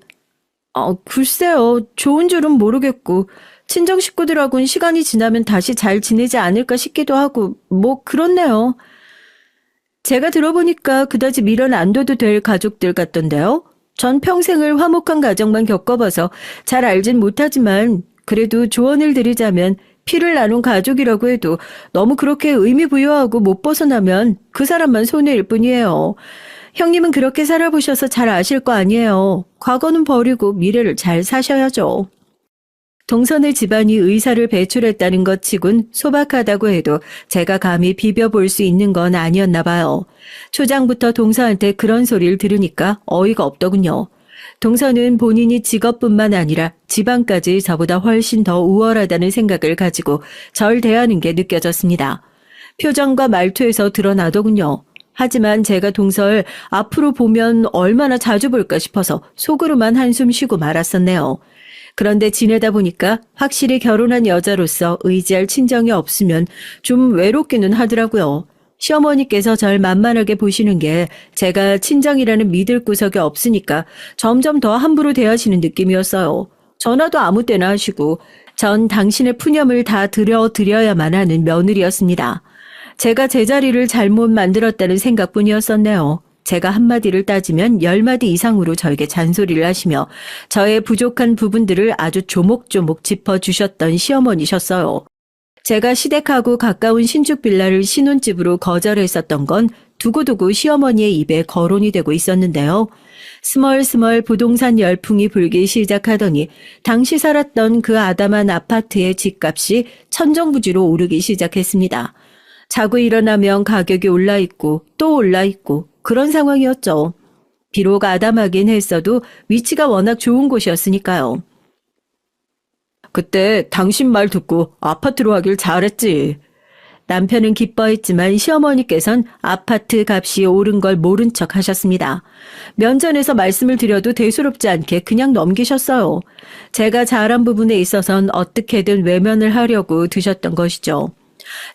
글쎄요. 좋은 줄은 모르겠고, 친정 식구들하고는 시간이 지나면 다시 잘 지내지 않을까 싶기도 하고, 뭐, 그렇네요. 제가 들어보니까 그다지 미련 안 둬도 될 가족들 같던데요. 전 평생을 화목한 가정만 겪어봐서 잘 알진 못하지만, 그래도 조언을 드리자면, 피를 나눈 가족이라고 해도 너무 그렇게 의미 부여하고 못 벗어나면 그 사람만 손해일 뿐이에요. 형님은 그렇게 살아보셔서 잘 아실 거 아니에요. 과거는 버리고 미래를 잘 사셔야죠. 동선의 집안이 의사를 배출했다는 것 치곤 소박하다고 해도 제가 감히 비벼볼 수 있는 건 아니었나 봐요. 초장부터 동서한테 그런 소리를 들으니까 어이가 없더군요. 동서는 본인이 직업뿐만 아니라 집안까지 저보다 훨씬 더 우월하다는 생각을 가지고 절 대하는 게 느껴졌습니다. 표정과 말투에서 드러나더군요. 하지만 제가 동서를 앞으로 보면 얼마나 자주 볼까 싶어서 속으로만 한숨 쉬고 말았었네요. 그런데 지내다 보니까 확실히 결혼한 여자로서 의지할 친정이 없으면 좀 외롭기는 하더라고요. 시어머니께서 절 만만하게 보시는 게 제가 친정이라는 믿을 구석이 없으니까 점점 더 함부로 대하시는 느낌이었어요. 전화도 아무 때나 하시고 전 당신의 푸념을 다 드려야만 하는 며느리였습니다. 제가 제자리를 잘못 만들었다는 생각뿐이었었네요. 제가 한마디를 따지면 10마디 이상으로 저에게 잔소리를 하시며 저의 부족한 부분들을 아주 조목조목 짚어주셨던 시어머니셨어요. 제가 시댁하고 가까운 신축 빌라를 신혼집으로 거절했었던 건 두고두고 시어머니의 입에 거론이 되고 있었는데요. 스멀스멀 부동산 열풍이 불기 시작하더니 당시 살았던 그 아담한 아파트의 집값이 천정부지로 오르기 시작했습니다. 자고 일어나면 가격이 올라있고 또 올라있고 그런 상황이었죠. 비록 아담하긴 했어도 위치가 워낙 좋은 곳이었으니까요. 그때 당신 말 듣고 아파트로 하길 잘했지. 남편은 기뻐했지만 시어머니께선 아파트 값이 오른 걸 모른 척 하셨습니다. 면전에서 말씀을 드려도 대수롭지 않게 그냥 넘기셨어요. 제가 잘한 부분에 있어선 어떻게든 외면을 하려고 드셨던 것이죠.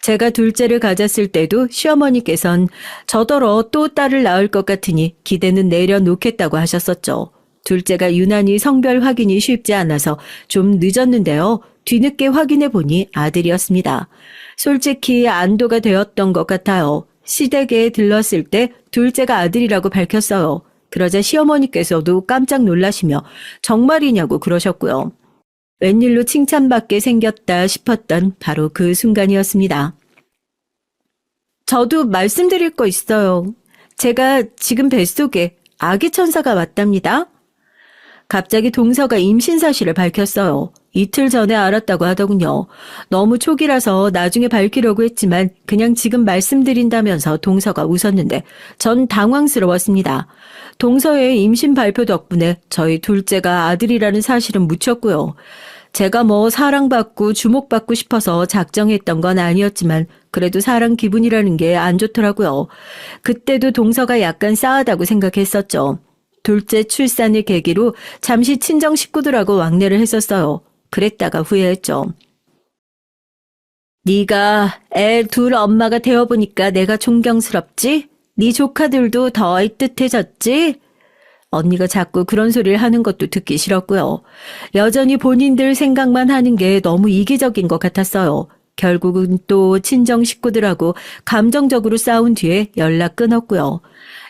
제가 둘째를 가졌을 때도 시어머니께선 저더러 또 딸을 낳을 것 같으니 기대는 내려놓겠다고 하셨었죠. 둘째가 유난히 성별 확인이 쉽지 않아서 좀 늦었는데요. 뒤늦게 확인해 보니 아들이었습니다. 솔직히 안도가 되었던 것 같아요. 시댁에 들렀을 때 둘째가 아들이라고 밝혔어요. 그러자 시어머니께서도 깜짝 놀라시며 정말이냐고 그러셨고요. 웬일로 칭찬받게 생겼다 싶었던 바로 그 순간이었습니다. 저도 말씀드릴 거 있어요. 제가 지금 뱃속에 아기 천사가 왔답니다. 갑자기 동서가 임신 사실을 밝혔어요. 이틀 전에 알았다고 하더군요. 너무 초기라서 나중에 밝히려고 했지만 그냥 지금 말씀드린다면서 동서가 웃었는데 전 당황스러웠습니다. 동서의 임신 발표 덕분에 저희 둘째가 아들이라는 사실은 묻혔고요. 제가 뭐 사랑받고 주목받고 싶어서 작정했던 건 아니었지만 그래도 사랑 기분이라는 게 안 좋더라고요. 그때도 동서가 약간 싸하다고 생각했었죠. 둘째 출산을 계기로 잠시 친정 식구들하고 왕래를 했었어요. 그랬다가 후회했죠. 네가 애 둘 엄마가 되어보니까 내가 존경스럽지? 네 조카들도 더 애틋해졌지? 언니가 자꾸 그런 소리를 하는 것도 듣기 싫었고요. 여전히 본인들 생각만 하는 게 너무 이기적인 것 같았어요. 결국은 또 친정 식구들하고 감정적으로 싸운 뒤에 연락 끊었고요.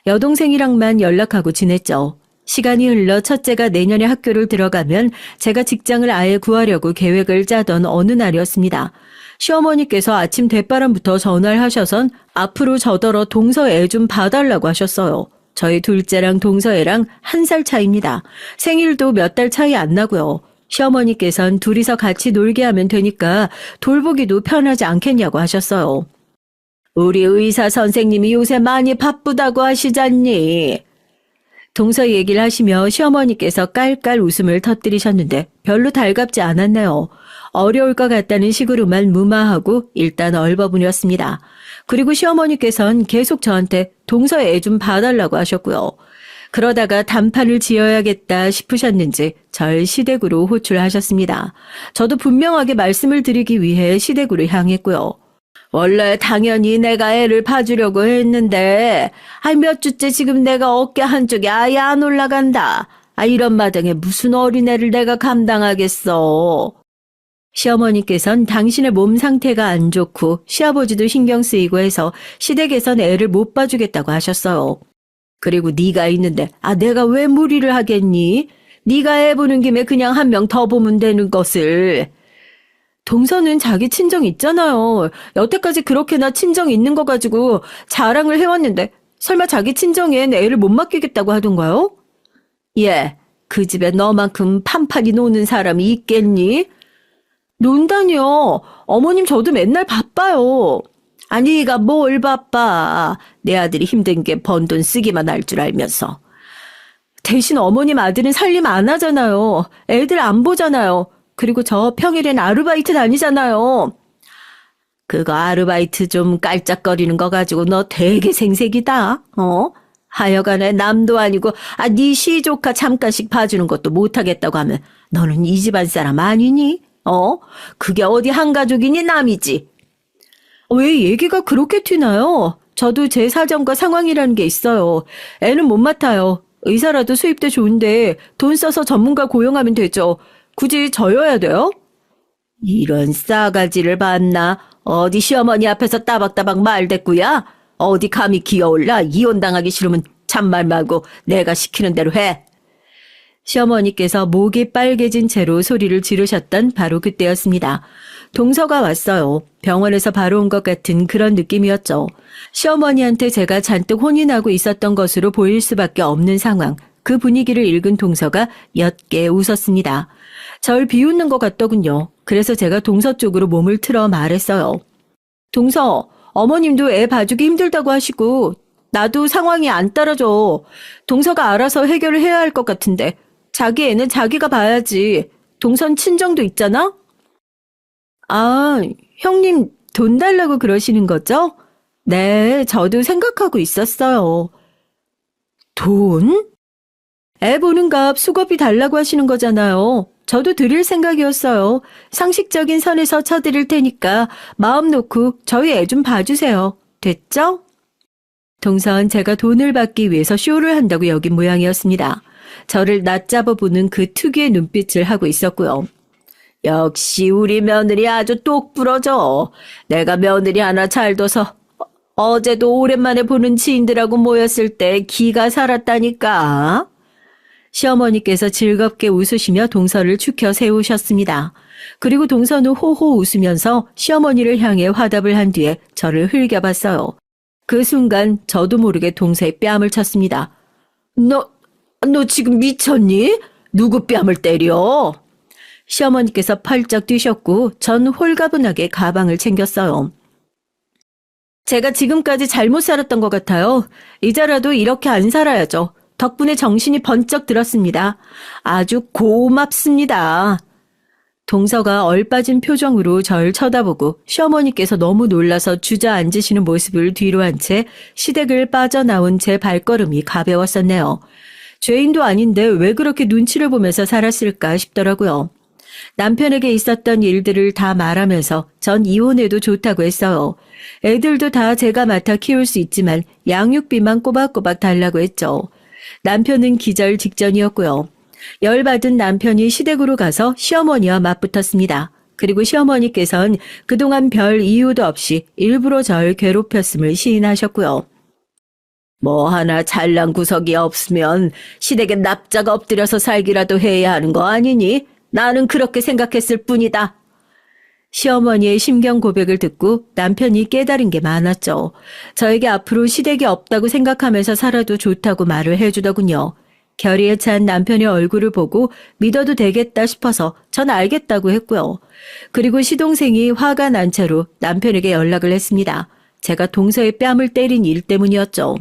여동생이랑만 연락하고 지냈죠. 시간이 흘러 첫째가 내년에 학교를 들어가면 제가 직장을 아예 구하려고 계획을 짜던 어느 날이었습니다. 시어머니께서 아침 대바람부터 전화를 하셔선 앞으로 저더러 동서 애 좀 봐달라고 하셨어요. 저희 둘째랑 동서애랑 1살 차이입니다. 생일도 몇 달 차이 안 나고요. 시어머니께선 둘이서 같이 놀게 하면 되니까 돌보기도 편하지 않겠냐고 하셨어요. 우리 의사 선생님이 요새 많이 바쁘다고 하시잖니. 동서 얘기를 하시며 시어머니께서 깔깔 웃음을 터뜨리셨는데 별로 달갑지 않았네요. 어려울 것 같다는 식으로만 무마하고 일단 얼버무렸습니다. 그리고 시어머니께서는 계속 저한테 동서 애 좀 봐달라고 하셨고요. 그러다가 단판을 지어야겠다 싶으셨는지 절 시댁으로 호출하셨습니다. 저도 분명하게 말씀을 드리기 위해 시댁으로 향했고요. 원래 당연히 내가 애를 봐주려고 했는데 몇 주째 지금 내가 어깨 한쪽이 아예 안 올라간다. 이런 마당에 무슨 어린애를 내가 감당하겠어. 시어머니께선 당신의 몸 상태가 안 좋고 시아버지도 신경 쓰이고 해서 시댁에선 애를 못 봐주겠다고 하셨어요. 그리고 네가 있는데 내가 왜 무리를 하겠니? 네가 애 보는 김에 그냥 한 명 더 보면 되는 것을. 동서는 자기 친정 있잖아요. 여태까지 그렇게나 친정 있는 거 가지고 자랑을 해왔는데 설마 자기 친정엔 애를 못 맡기겠다고 하던가요? 예, 그 집에 너만큼 판판이 노는 사람이 있겠니? 논다니요. 어머님 저도 맨날 바빠요. 네가 뭘 바빠. 내 아들이 힘든 게 번 돈 쓰기만 할 줄 알면서. 대신 어머님 아들은 살림 안 하잖아요. 애들 안 보잖아요. 그리고 저 평일엔 아르바이트 다니잖아요. 그거 아르바이트 좀 깔짝거리는 거 가지고 너 되게 생색이다. 하여간에 남도 아니고 네 시조카 잠깐씩 봐주는 것도 못하겠다고 하면 너는 이 집안 사람 아니니? 그게 어디 한 가족이니 남이지. 왜 얘기가 그렇게 튀나요? 저도 제 사정과 상황이라는 게 있어요. 애는 못 맡아요. 의사라도 수입돼 좋은데 돈 써서 전문가 고용하면 되죠. 굳이 저여야 돼요? 이런 싸가지를 봤나? 어디 시어머니 앞에서 따박따박 말대꾸야? 어디 감히 기어올라? 이혼당하기 싫으면 참말 말고 내가 시키는 대로 해. 시어머니께서 목이 빨개진 채로 소리를 지르셨던 바로 그때였습니다. 동서가 왔어요. 병원에서 바로 온 것 같은 그런 느낌이었죠. 시어머니한테 제가 잔뜩 혼이 나고 있었던 것으로 보일 수밖에 없는 상황. 그 분위기를 읽은 동서가 옅게 웃었습니다. 절 비웃는 것 같더군요. 그래서 제가 동서 쪽으로 몸을 틀어 말했어요. 동서, 어머님도 애 봐주기 힘들다고 하시고 나도 상황이 안 따라줘. 동서가 알아서 해결을 해야 할 것 같은데 자기 애는 자기가 봐야지. 동선 친정도 있잖아? 형님 돈 달라고 그러시는 거죠? 네, 저도 생각하고 있었어요. 돈? 애 보는 값 수고비 달라고 하시는 거잖아요. 저도 드릴 생각이었어요. 상식적인 선에서 쳐드릴 테니까 마음 놓고 저희 애 좀 봐주세요. 됐죠? 동선 제가 돈을 받기 위해서 쇼를 한다고 여긴 모양이었습니다. 저를 낮잡아 보는 그 특유의 눈빛을 하고 있었고요. 역시 우리 며느리 아주 똑부러져. 내가 며느리 하나 잘 둬서 어제도 오랜만에 보는 지인들하고 모였을 때 기가 살았다니까. 시어머니께서 즐겁게 웃으시며 동서를 축혀 세우셨습니다. 그리고 동서는 호호 웃으면서 시어머니를 향해 화답을 한 뒤에 저를 흘겨봤어요. 그 순간 저도 모르게 동서의 뺨을 쳤습니다. 너 지금 미쳤니? 누구 뺨을 때려? 시어머니께서 펄쩍 뛰셨고 전 홀가분하게 가방을 챙겼어요. 제가 지금까지 잘못 살았던 것 같아요. 이제라도 이렇게 안 살아야죠. 덕분에 정신이 번쩍 들었습니다. 아주 고맙습니다. 동서가 얼빠진 표정으로 절 쳐다보고 시어머니께서 너무 놀라서 주저앉으시는 모습을 뒤로 한 채 시댁을 빠져나온 제 발걸음이 가벼웠었네요. 죄인도 아닌데 왜 그렇게 눈치를 보면서 살았을까 싶더라고요. 남편에게 있었던 일들을 다 말하면서 전 이혼해도 좋다고 했어요. 애들도 다 제가 맡아 키울 수 있지만 양육비만 꼬박꼬박 달라고 했죠. 남편은 기절 직전이었고요. 열받은 남편이 시댁으로 가서 시어머니와 맞붙었습니다. 그리고 시어머니께선 그동안 별 이유도 없이 일부러 절 괴롭혔음을 시인하셨고요. 뭐 하나 잘난 구석이 없으면 시댁에 납작 엎드려서 살기라도 해야 하는 거 아니니? 나는 그렇게 생각했을 뿐이다. 시어머니의 심경 고백을 듣고 남편이 깨달은 게 많았죠. 저에게 앞으로 시댁이 없다고 생각하면서 살아도 좋다고 말을 해주더군요. 결의에 찬 남편의 얼굴을 보고 믿어도 되겠다 싶어서 전 알겠다고 했고요. 그리고 시동생이 화가 난 채로 남편에게 연락을 했습니다. 제가 동서의 뺨을 때린 일 때문이었죠.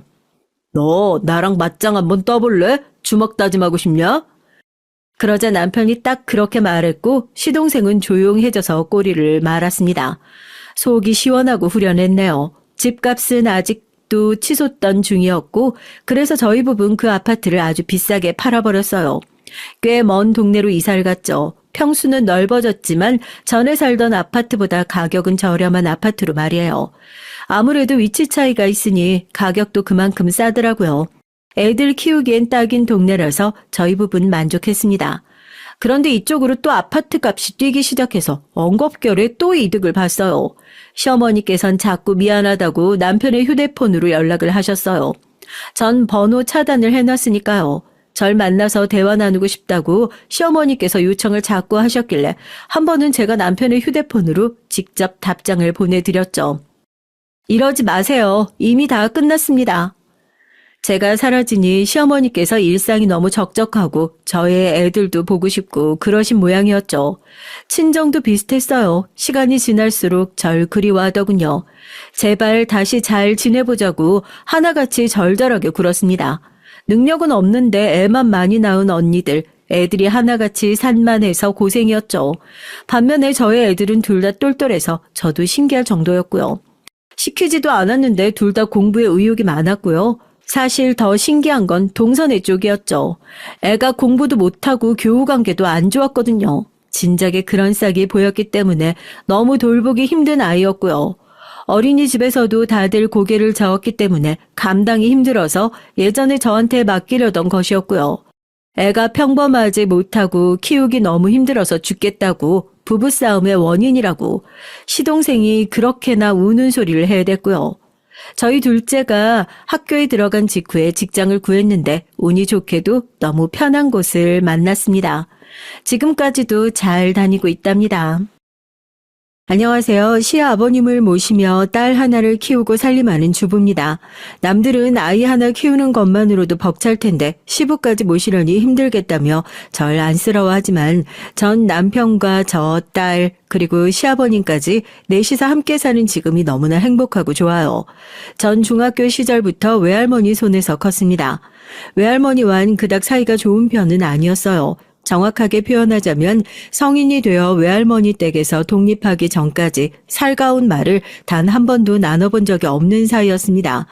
너 나랑 맞짱 한번 떠볼래? 주먹 다짐하고 싶냐? 그러자 남편이 딱 그렇게 말했고 시동생은 조용해져서 꼬리를 말았습니다. 속이 시원하고 후련했네요. 집값은 아직도 치솟던 중이었고 그래서 저희 부부는 그 아파트를 아주 비싸게 팔아버렸어요. 꽤 먼 동네로 이사를 갔죠. 평수는 넓어졌지만 전에 살던 아파트보다 가격은 저렴한 아파트로 말이에요. 아무래도 위치 차이가 있으니 가격도 그만큼 싸더라고요. 애들 키우기엔 딱인 동네라서 저희 부부는 만족했습니다. 그런데 이쪽으로 또 아파트 값이 뛰기 시작해서 엉겁결에 또 이득을 봤어요. 시어머니께선 자꾸 미안하다고 남편의 휴대폰으로 연락을 하셨어요. 전 번호 차단을 해놨으니까요. 절 만나서 대화 나누고 싶다고 시어머니께서 요청을 자꾸 하셨길래 한 번은 제가 남편의 휴대폰으로 직접 답장을 보내드렸죠. 이러지 마세요. 이미 다 끝났습니다. 제가 사라지니 시어머니께서 일상이 너무 적적하고 저의 애들도 보고 싶고 그러신 모양이었죠. 친정도 비슷했어요. 시간이 지날수록 절 그리워하더군요. 제발 다시 잘 지내보자고 하나같이 절절하게 굴었습니다. 능력은 없는데 애만 많이 낳은 언니들, 애들이 하나같이 산만해서 고생이었죠. 반면에 저의 애들은 둘 다 똘똘해서 저도 신기할 정도였고요. 시키지도 않았는데 둘 다 공부에 의욕이 많았고요. 사실 더 신기한 건 동선애 쪽이었죠. 애가 공부도 못하고 교우관계도 안 좋았거든요. 진작에 그런 싹이 보였기 때문에 너무 돌보기 힘든 아이였고요. 어린이집에서도 다들 고개를 저었기 때문에 감당이 힘들어서 예전에 저한테 맡기려던 것이었고요. 애가 평범하지 못하고 키우기 너무 힘들어서 죽겠다고 부부싸움의 원인이라고 시동생이 그렇게나 우는 소리를 해댔고요. 저희 둘째가 학교에 들어간 직후에 직장을 구했는데 운이 좋게도 너무 편한 곳을 만났습니다. 지금까지도 잘 다니고 있답니다. 안녕하세요. 시아버님을 모시며 딸 하나를 키우고 살림하는 주부입니다. 남들은 아이 하나 키우는 것만으로도 벅찰 텐데 시부까지 모시려니 힘들겠다며 절 안쓰러워하지만 전 남편과 저 딸 그리고 시아버님까지 넷이서 함께 사는 지금이 너무나 행복하고 좋아요. 전 중학교 시절부터 외할머니 손에서 컸습니다. 외할머니와는 그닥 사이가 좋은 편은 아니었어요. 정확하게 표현하자면 성인이 되어 외할머니 댁에서 독립하기 전까지 살가운 말을 단 한 번도 나눠본 적이 없는 사이였습니다.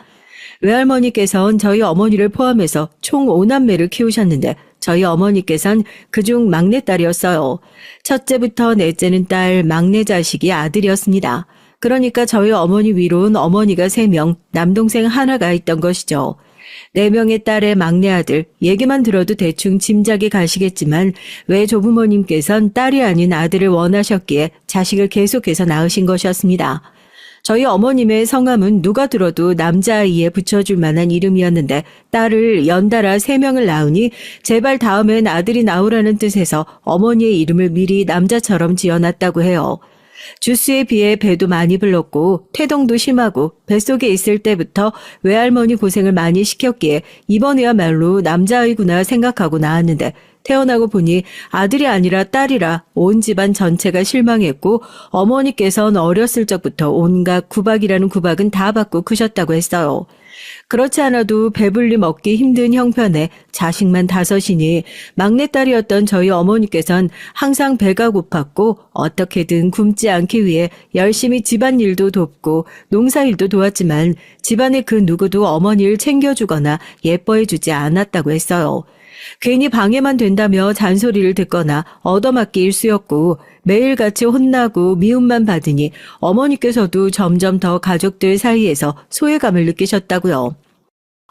외할머니께서는 저희 어머니를 포함해서 총 5남매를 키우셨는데 저희 어머니께서는 그중 막내딸이었어요. 첫째부터 넷째는 딸, 막내 자식이 아들이었습니다. 그러니까 저희 어머니 위로는 어머니가 3명, 남동생 하나가 있던 것이죠. 4명의 딸의 막내 아들, 얘기만 들어도 대충 짐작이 가시겠지만 왜 조부모님께선 딸이 아닌 아들을 원하셨기에 자식을 계속해서 낳으신 것이었습니다. 저희 어머님의 성함은 누가 들어도 남자아이에 붙여줄 만한 이름이었는데 딸을 연달아 3명을 낳으니 제발 다음엔 아들이 나오라는 뜻에서 어머니의 이름을 미리 남자처럼 지어놨다고 해요. 주스에 비해 배도 많이 불렀고 태동도 심하고 뱃속에 있을 때부터 외할머니 고생을 많이 시켰기에 이번에야말로 남자아이구나 생각하고 낳았는데 태어나고 보니 아들이 아니라 딸이라 온 집안 전체가 실망했고 어머니께서는 어렸을 적부터 온갖 구박이라는 구박은 다 받고 크셨다고 했어요. 그렇지 않아도 배불리 먹기 힘든 형편에 자식만 5이니 막내딸이었던 저희 어머니께서는 항상 배가 고팠고 어떻게든 굶지 않기 위해 열심히 집안일도 돕고 농사일도 도왔지만 집안의 그 누구도 어머니를 챙겨주거나 예뻐해주지 않았다고 했어요. 괜히 방해만 된다며 잔소리를 듣거나 얻어맞기 일쑤였고 매일같이 혼나고 미움만 받으니 어머니께서도 점점 더 가족들 사이에서 소외감을 느끼셨다고요.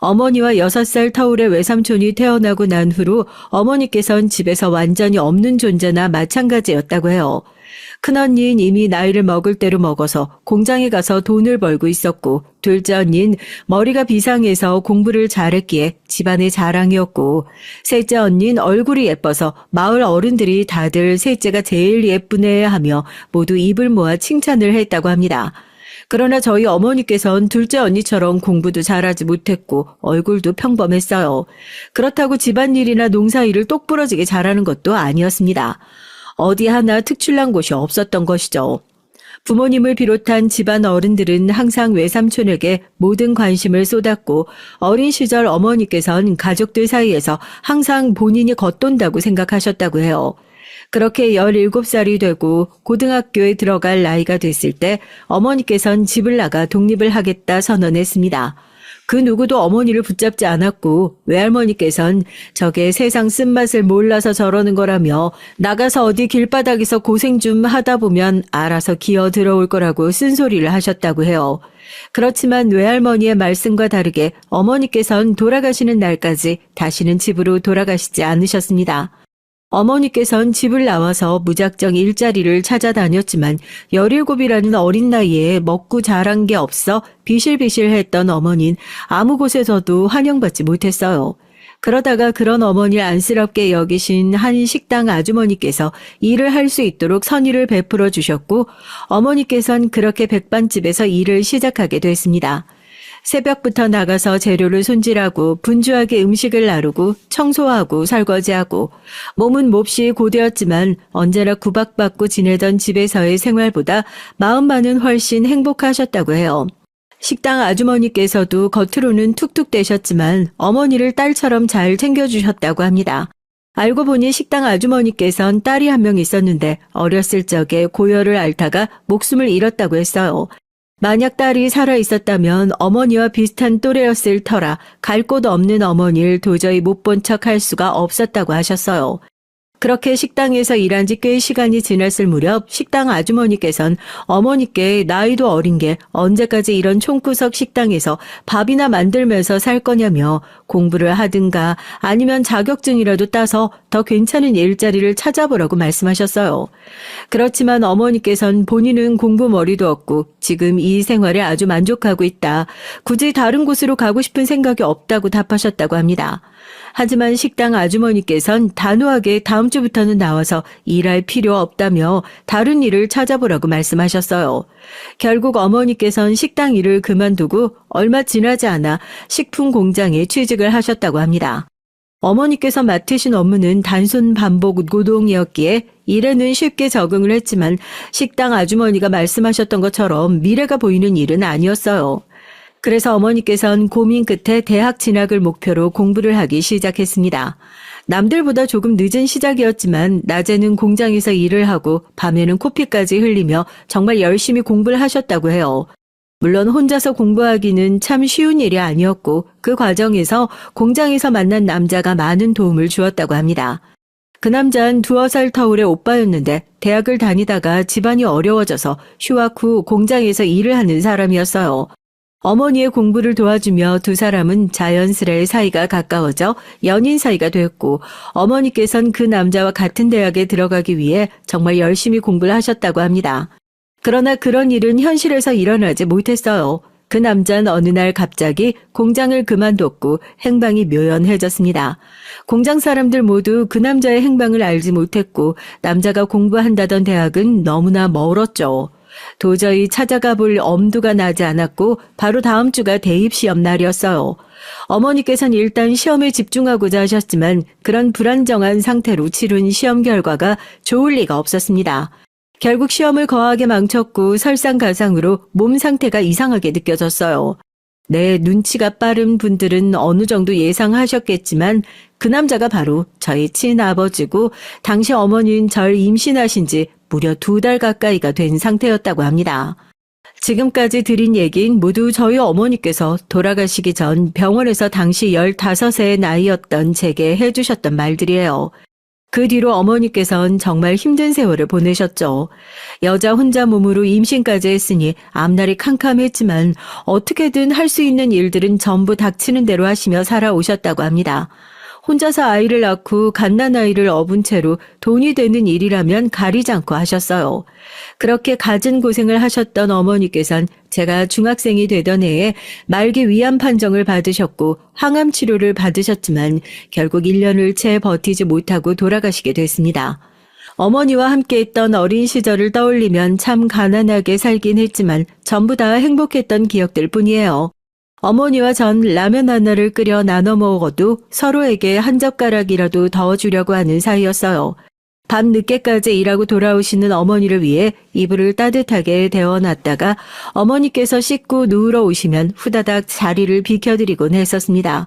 어머니와 6살 터울의 외삼촌이 태어나고 난 후로 어머니께선 집에서 완전히 없는 존재나 마찬가지였다고 해요. 큰언니는 이미 나이를 먹을 대로 먹어서 공장에 가서 돈을 벌고 있었고, 둘째 언니는 머리가 비상해서 공부를 잘했기에 집안의 자랑이었고, 셋째 언니는 얼굴이 예뻐서 마을 어른들이 다들 셋째가 제일 예쁘네 하며 모두 입을 모아 칭찬을 했다고 합니다. 그러나 저희 어머니께선 둘째 언니처럼 공부도 잘하지 못했고 얼굴도 평범했어요. 그렇다고 집안일이나 농사일을 똑부러지게 잘하는 것도 아니었습니다. 어디 하나 특출난 곳이 없었던 것이죠. 부모님을 비롯한 집안 어른들은 항상 외삼촌에게 모든 관심을 쏟았고 어린 시절 어머니께선 가족들 사이에서 항상 본인이 겉돈다고 생각하셨다고 해요. 그렇게 17살이 되고 고등학교에 들어갈 나이가 됐을 때 어머니께선 집을 나가 독립을 하겠다 선언했습니다. 그 누구도 어머니를 붙잡지 않았고 외할머니께선 저게 세상 쓴맛을 몰라서 저러는 거라며 나가서 어디 길바닥에서 고생 좀 하다 보면 알아서 기어 들어올 거라고 쓴소리를 하셨다고 해요. 그렇지만 외할머니의 말씀과 다르게 어머니께선 돌아가시는 날까지 다시는 집으로 돌아가시지 않으셨습니다. 어머니께선 집을 나와서 무작정 일자리를 찾아다녔지만 17이라는 어린 나이에 먹고 자란 게 없어 비실비실했던 어머니는 아무 곳에서도 환영받지 못했어요. 그러다가 그런 어머니를 안쓰럽게 여기신 한 식당 아주머니께서 일을 할 수 있도록 선의를 베풀어 주셨고 어머니께선 그렇게 백반집에서 일을 시작하게 됐습니다. 새벽부터 나가서 재료를 손질하고 분주하게 음식을 나르고 청소하고 설거지하고 몸은 몹시 고되었지만 언제나 구박받고 지내던 집에서의 생활보다 마음만은 훨씬 행복하셨다고 해요. 식당 아주머니께서도 겉으로는 툭툭 대셨지만 어머니를 딸처럼 잘 챙겨주셨다고 합니다. 알고 보니 식당 아주머니께선 딸이 한 명 있었는데 어렸을 적에 고열을 앓다가 목숨을 잃었다고 했어요. 만약 딸이 살아있었다면 어머니와 비슷한 또래였을 터라 갈 곳 없는 어머니를 도저히 못 본 척 할 수가 없었다고 하셨어요. 그렇게 식당에서 일한 지 꽤 시간이 지났을 무렵 식당 아주머니께선 어머니께 나이도 어린 게 언제까지 이런 총구석 식당에서 밥이나 만들면서 살 거냐며 공부를 하든가 아니면 자격증이라도 따서 더 괜찮은 일자리를 찾아보라고 말씀하셨어요. 그렇지만 어머니께선 본인은 공부 머리도 없고 지금 이 생활에 아주 만족하고 있다. 굳이 다른 곳으로 가고 싶은 생각이 없다고 답하셨다고 합니다. 하지만 식당 아주머니께선 단호하게 다음 주부터는 나와서 일할 필요 없다며 다른 일을 찾아보라고 말씀하셨어요. 결국 어머니께선 식당 일을 그만두고 얼마 지나지 않아 식품 공장에 취직을 하셨다고 합니다. 어머니께서 맡으신 업무는 단순 반복 노동이었기에 일에는 쉽게 적응을 했지만 식당 아주머니가 말씀하셨던 것처럼 미래가 보이는 일은 아니었어요. 그래서 어머니께선 고민 끝에 대학 진학을 목표로 공부를 하기 시작했습니다. 남들보다 조금 늦은 시작이었지만 낮에는 공장에서 일을 하고 밤에는 코피까지 흘리며 정말 열심히 공부를 하셨다고 해요. 물론 혼자서 공부하기는 참 쉬운 일이 아니었고 그 과정에서 공장에서 만난 남자가 많은 도움을 주었다고 합니다. 그 남자는 2살 터울의 오빠였는데 대학을 다니다가 집안이 어려워져서 휴학 후 공장에서 일을 하는 사람이었어요. 어머니의 공부를 도와주며 두 사람은 자연스레 사이가 가까워져 연인 사이가 됐고 어머니께선 그 남자와 같은 대학에 들어가기 위해 정말 열심히 공부를 하셨다고 합니다. 그러나 그런 일은 현실에서 일어나지 못했어요. 그 남자는 어느 날 갑자기 공장을 그만뒀고 행방이 묘연해졌습니다. 공장 사람들 모두 그 남자의 행방을 알지 못했고 남자가 공부한다던 대학은 너무나 멀었죠. 도저히 찾아가 볼 엄두가 나지 않았고 바로 다음 주가 대입 시험 날이었어요. 어머니께서는 일단 시험에 집중하고자 하셨지만 그런 불안정한 상태로 치른 시험 결과가 좋을 리가 없었습니다. 결국 시험을 거하게 망쳤고 설상가상으로 몸 상태가 이상하게 느껴졌어요. 네, 눈치가 빠른 분들은 어느 정도 예상하셨겠지만 그 남자가 바로 저희 친아버지고 당시 어머니는 절 임신하신 지 무려 2달 가까이가 된 상태였다고 합니다. 지금까지 드린 얘긴 모두 저희 어머니께서 돌아가시기 전 병원에서 당시 15세의 나이였던 제게 해주셨던 말들이에요. 그 뒤로 어머니께선 정말 힘든 세월을 보내셨죠. 여자 혼자 몸으로 임신까지 했으니 앞날이 캄캄했지만 어떻게든 할 수 있는 일들은 전부 닥치는 대로 하시며 살아오셨다고 합니다. 혼자서 아이를 낳고 갓난아이를 업은 채로 돈이 되는 일이라면 가리지 않고 하셨어요. 그렇게 갖은 고생을 하셨던 어머니께선 제가 중학생이 되던 해에 말기 위암 판정을 받으셨고 항암 치료를 받으셨지만 결국 1년을 채 버티지 못하고 돌아가시게 됐습니다. 어머니와 함께했던 어린 시절을 떠올리면 참 가난하게 살긴 했지만 전부 다 행복했던 기억들 뿐이에요. 어머니와 전 라면 하나를 끓여 나눠 먹어도 서로에게 한 젓가락이라도 더 주려고 하는 사이였어요. 밤 늦게까지 일하고 돌아오시는 어머니를 위해 이불을 따뜻하게 데워놨다가 어머니께서 씻고 누우러 오시면 후다닥 자리를 비켜드리곤 했었습니다.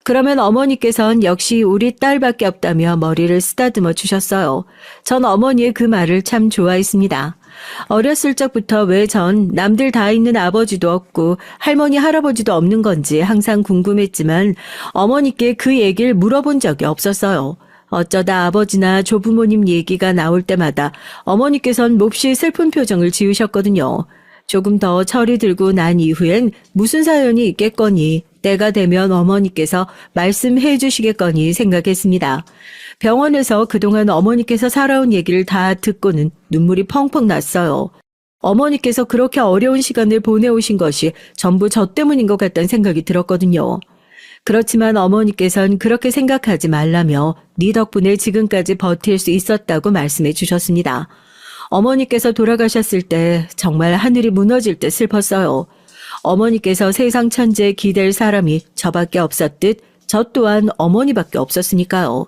그러면 어머니께선 역시 우리 딸밖에 없다며 머리를 쓰다듬어 주셨어요. 전 어머니의 그 말을 참 좋아했습니다. 어렸을 적부터 왜 전 남들 다 있는 아버지도 없고 할머니 할아버지도 없는 건지 항상 궁금했지만 어머니께 그 얘기를 물어본 적이 없었어요. 어쩌다 아버지나 조부모님 얘기가 나올 때마다 어머니께선 몹시 슬픈 표정을 지으셨거든요. 조금 더 철이 들고 난 이후엔 무슨 사연이 있겠거니 때가 되면 어머니께서 말씀해 주시겠거니 생각했습니다. 병원에서 그동안 어머니께서 살아온 얘기를 다 듣고는 눈물이 펑펑 났어요. 어머니께서 그렇게 어려운 시간을 보내오신 것이 전부 저 때문인 것 같다는 생각이 들었거든요. 그렇지만 어머니께선 그렇게 생각하지 말라며 네 덕분에 지금까지 버틸 수 있었다고 말씀해 주셨습니다. 어머니께서 돌아가셨을 때 정말 하늘이 무너질 듯 슬펐어요. 어머니께서 세상 천지에 기댈 사람이 저밖에 없었듯 저 또한 어머니밖에 없었으니까요.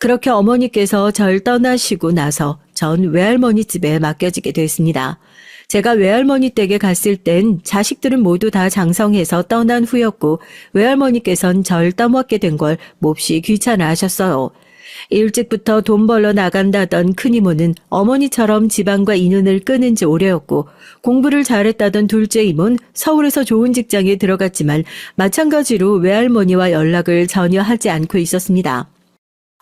그렇게 어머니께서 절 떠나시고 나서 전 외할머니 집에 맡겨지게 됐습니다. 제가 외할머니 댁에 갔을 땐 자식들은 모두 다 장성해서 떠난 후였고 외할머니께선 절 떠먹게 된 걸 몹시 귀찮아 하셨어요. 일찍부터 돈 벌러 나간다던 큰이모는 어머니처럼 집안과 인연을 끊은 지 오래였고 공부를 잘했다던 둘째 이모는 서울에서 좋은 직장에 들어갔지만 마찬가지로 외할머니와 연락을 전혀 하지 않고 있었습니다.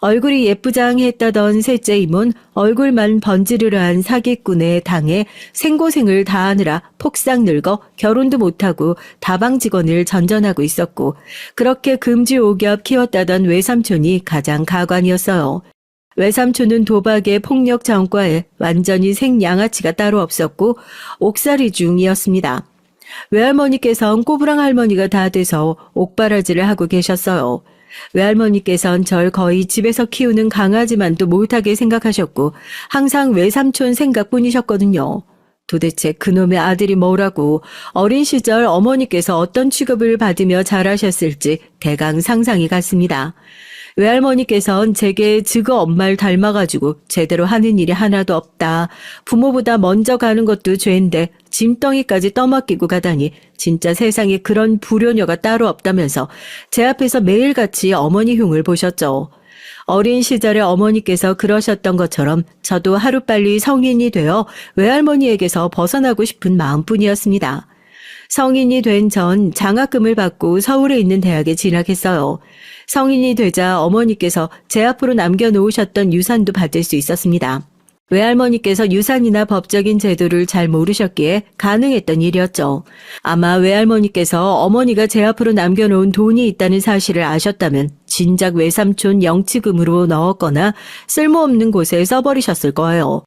얼굴이 예쁘장했다던 셋째 이모는 얼굴만 번지르르한 사기꾼에 당해 생고생을 다하느라 폭삭 늙어 결혼도 못하고 다방 직원을 전전하고 있었고 그렇게 금지오겹 키웠다던 외삼촌이 가장 가관이었어요. 외삼촌은 도박에 폭력 전과에 완전히 생양아치가 따로 없었고 옥살이 중이었습니다. 외할머니께서는 꼬부랑 할머니가 다 돼서 옥바라지를 하고 계셨어요. 외할머니께선 절 거의 집에서 키우는 강아지만도 못하게 생각하셨고 항상 외삼촌 생각뿐이셨거든요. 도대체 그놈의 아들이 뭐라고 어린 시절 어머니께서 어떤 취급을 받으며 자라셨을지 대강 상상이 갔습니다. 외할머니께선 제게 즉어 엄마를 닮아가지고 제대로 하는 일이 하나도 없다. 부모보다 먼저 가는 것도 죄인데 짐덩이까지 떠맡기고 가다니 진짜 세상에 그런 불효녀가 따로 없다면서 제 앞에서 매일같이 어머니 흉을 보셨죠. 어린 시절에 어머니께서 그러셨던 것처럼 저도 하루빨리 성인이 되어 외할머니에게서 벗어나고 싶은 마음뿐이었습니다. 성인이 된 전 장학금을 받고 서울에 있는 대학에 진학했어요. 성인이 되자 어머니께서 제 앞으로 남겨놓으셨던 유산도 받을 수 있었습니다. 외할머니께서 유산이나 법적인 제도를 잘 모르셨기에 가능했던 일이었죠. 아마 외할머니께서 어머니가 제 앞으로 남겨놓은 돈이 있다는 사실을 아셨다면 진작 외삼촌 영치금으로 넣었거나 쓸모없는 곳에 써버리셨을 거예요.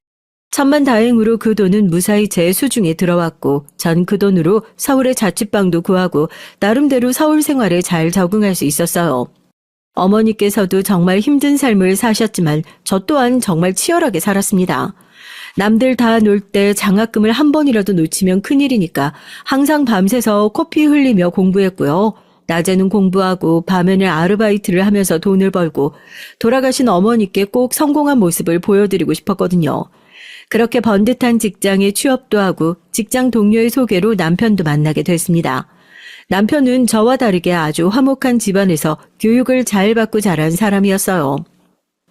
천만다행으로 그 돈은 무사히 제 수중에 들어왔고 전 그 돈으로 서울의 자취방도 구하고 나름대로 서울 생활에 잘 적응할 수 있었어요. 어머니께서도 정말 힘든 삶을 사셨지만 저 또한 정말 치열하게 살았습니다. 남들 다 놀 때 장학금을 한 번이라도 놓치면 큰일이니까 항상 밤새서 코피 흘리며 공부했고요. 낮에는 공부하고 밤에는 아르바이트를 하면서 돈을 벌고 돌아가신 어머니께 꼭 성공한 모습을 보여드리고 싶었거든요. 그렇게 번듯한 직장에 취업도 하고 직장 동료의 소개로 남편도 만나게 됐습니다. 남편은 저와 다르게 아주 화목한 집안에서 교육을 잘 받고 자란 사람이었어요.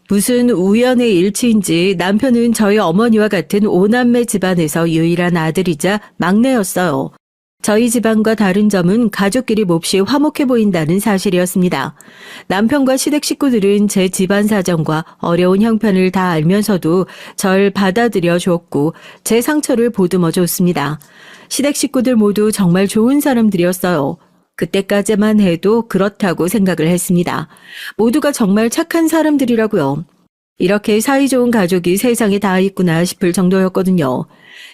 무슨 우연의 일치인지 남편은 저희 어머니와 같은 오남매 집안에서 유일한 아들이자 막내였어요. 저희 집안과 다른 점은 가족끼리 몹시 화목해 보인다는 사실이었습니다. 남편과 시댁 식구들은 제 집안 사정과 어려운 형편을 다 알면서도 절 받아들여 줬고 제 상처를 보듬어 줬습니다. 시댁 식구들 모두 정말 좋은 사람들이었어요. 그때까지만 해도 그렇다고 생각을 했습니다. 모두가 정말 착한 사람들이라고요. 이렇게 사이좋은 가족이 세상에 다 있구나 싶을 정도였거든요.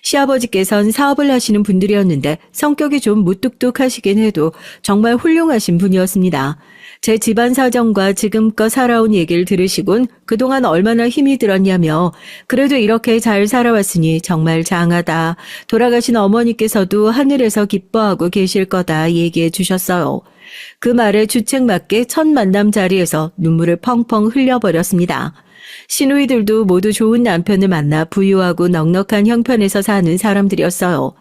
시아버지께선 사업을 하시는 분들이었는데 성격이 좀 무뚝뚝하시긴 해도 정말 훌륭하신 분이었습니다. 제 집안 사정과 지금껏 살아온 얘기를 들으시곤 그동안 얼마나 힘이 들었냐며 그래도 이렇게 잘 살아왔으니 정말 장하다. 돌아가신 어머니께서도 하늘에서 기뻐하고 계실 거다 얘기해 주셨어요. 그 말에 주책맞게 첫 만남 자리에서 눈물을 펑펑 흘려버렸습니다. 시누이들도 모두 좋은 남편을 만나 부유하고 넉넉한 형편에서 사는 사람들이었어요.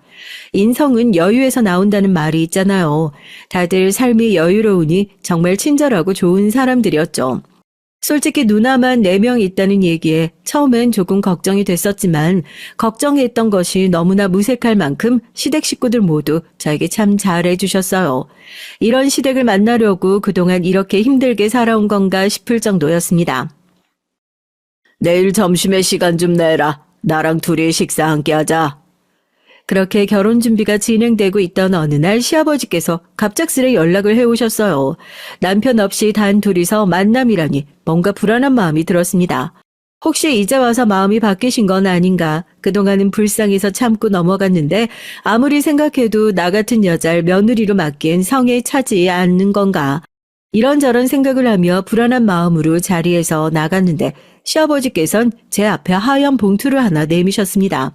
인성은 여유에서 나온다는 말이 있잖아요. 다들 삶이 여유로우니 정말 친절하고 좋은 사람들이었죠. 솔직히 누나만 4명 있다는 얘기에 처음엔 조금 걱정이 됐었지만 걱정했던 것이 너무나 무색할 만큼 시댁 식구들 모두 저에게 참 잘해주셨어요. 이런 시댁을 만나려고 그동안 이렇게 힘들게 살아온 건가 싶을 정도였습니다. 내일 점심에 시간 좀 내라. 나랑 둘이 식사 함께 하자. 그렇게 결혼 준비가 진행되고 있던 어느 날 시아버지께서 갑작스레 연락을 해오셨어요. 남편 없이 단 둘이서 만남이라니 뭔가 불안한 마음이 들었습니다. 혹시 이제 와서 마음이 바뀌신 건 아닌가. 그동안은 불쌍해서 참고 넘어갔는데 아무리 생각해도 나 같은 여자를 며느리로 맡기엔 성에 차지 않는 건가. 이런저런 생각을 하며 불안한 마음으로 자리에서 나갔는데 시아버지께선 제 앞에 하얀 봉투를 하나 내미셨습니다.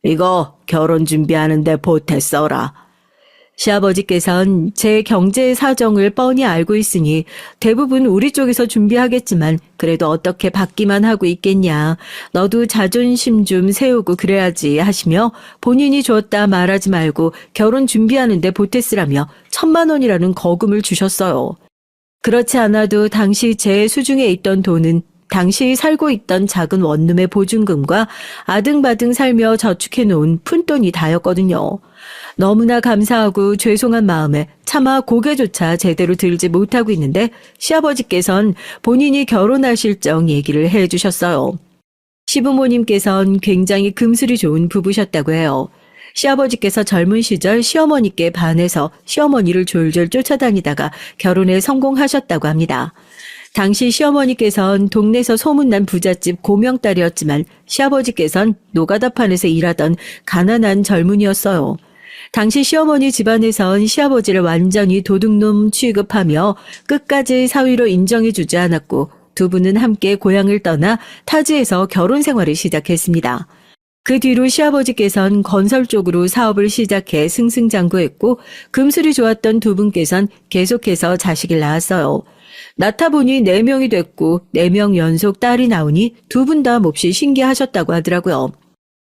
이거 결혼 준비하는데 보태 써라. 시아버지께선 제 경제 사정을 뻔히 알고 있으니 대부분 우리 쪽에서 준비하겠지만 그래도 어떻게 받기만 하고 있겠냐. 너도 자존심 좀 세우고 그래야지 하시며 본인이 줬다 말하지 말고 결혼 준비하는데 보태 쓰라며 1,000만 원이라는 거금을 주셨어요. 그렇지 않아도 당시 제 수중에 있던 돈은 당시 살고 있던 작은 원룸의 보증금과 아등바등 살며 저축해놓은 푼돈이 다였거든요. 너무나 감사하고 죄송한 마음에 차마 고개조차 제대로 들지 못하고 있는데 시아버지께선 본인이 결혼하실 적 얘기를 해주셨어요. 시부모님께선 굉장히 금술이 좋은 부부셨다고 해요. 시아버지께서 젊은 시절 시어머니께 반해서 시어머니를 졸졸 쫓아다니다가 결혼에 성공하셨다고 합니다. 당시 시어머니께선 동네에서 소문난 부잣집 고명딸이었지만 시아버지께선 노가다판에서 일하던 가난한 젊은이였어요. 당시 시어머니 집안에선 시아버지를 완전히 도둑놈 취급하며 끝까지 사위로 인정해주지 않았고 두 분은 함께 고향을 떠나 타지에서 결혼 생활을 시작했습니다. 그 뒤로 시아버지께선 건설 쪽으로 사업을 시작해 승승장구했고 금술이 좋았던 두 분께선 계속해서 자식을 낳았어요. 낳다 보니 4명이 됐고 4명 연속 딸이 나오니 두 분 다 몹시 신기하셨다고 하더라고요.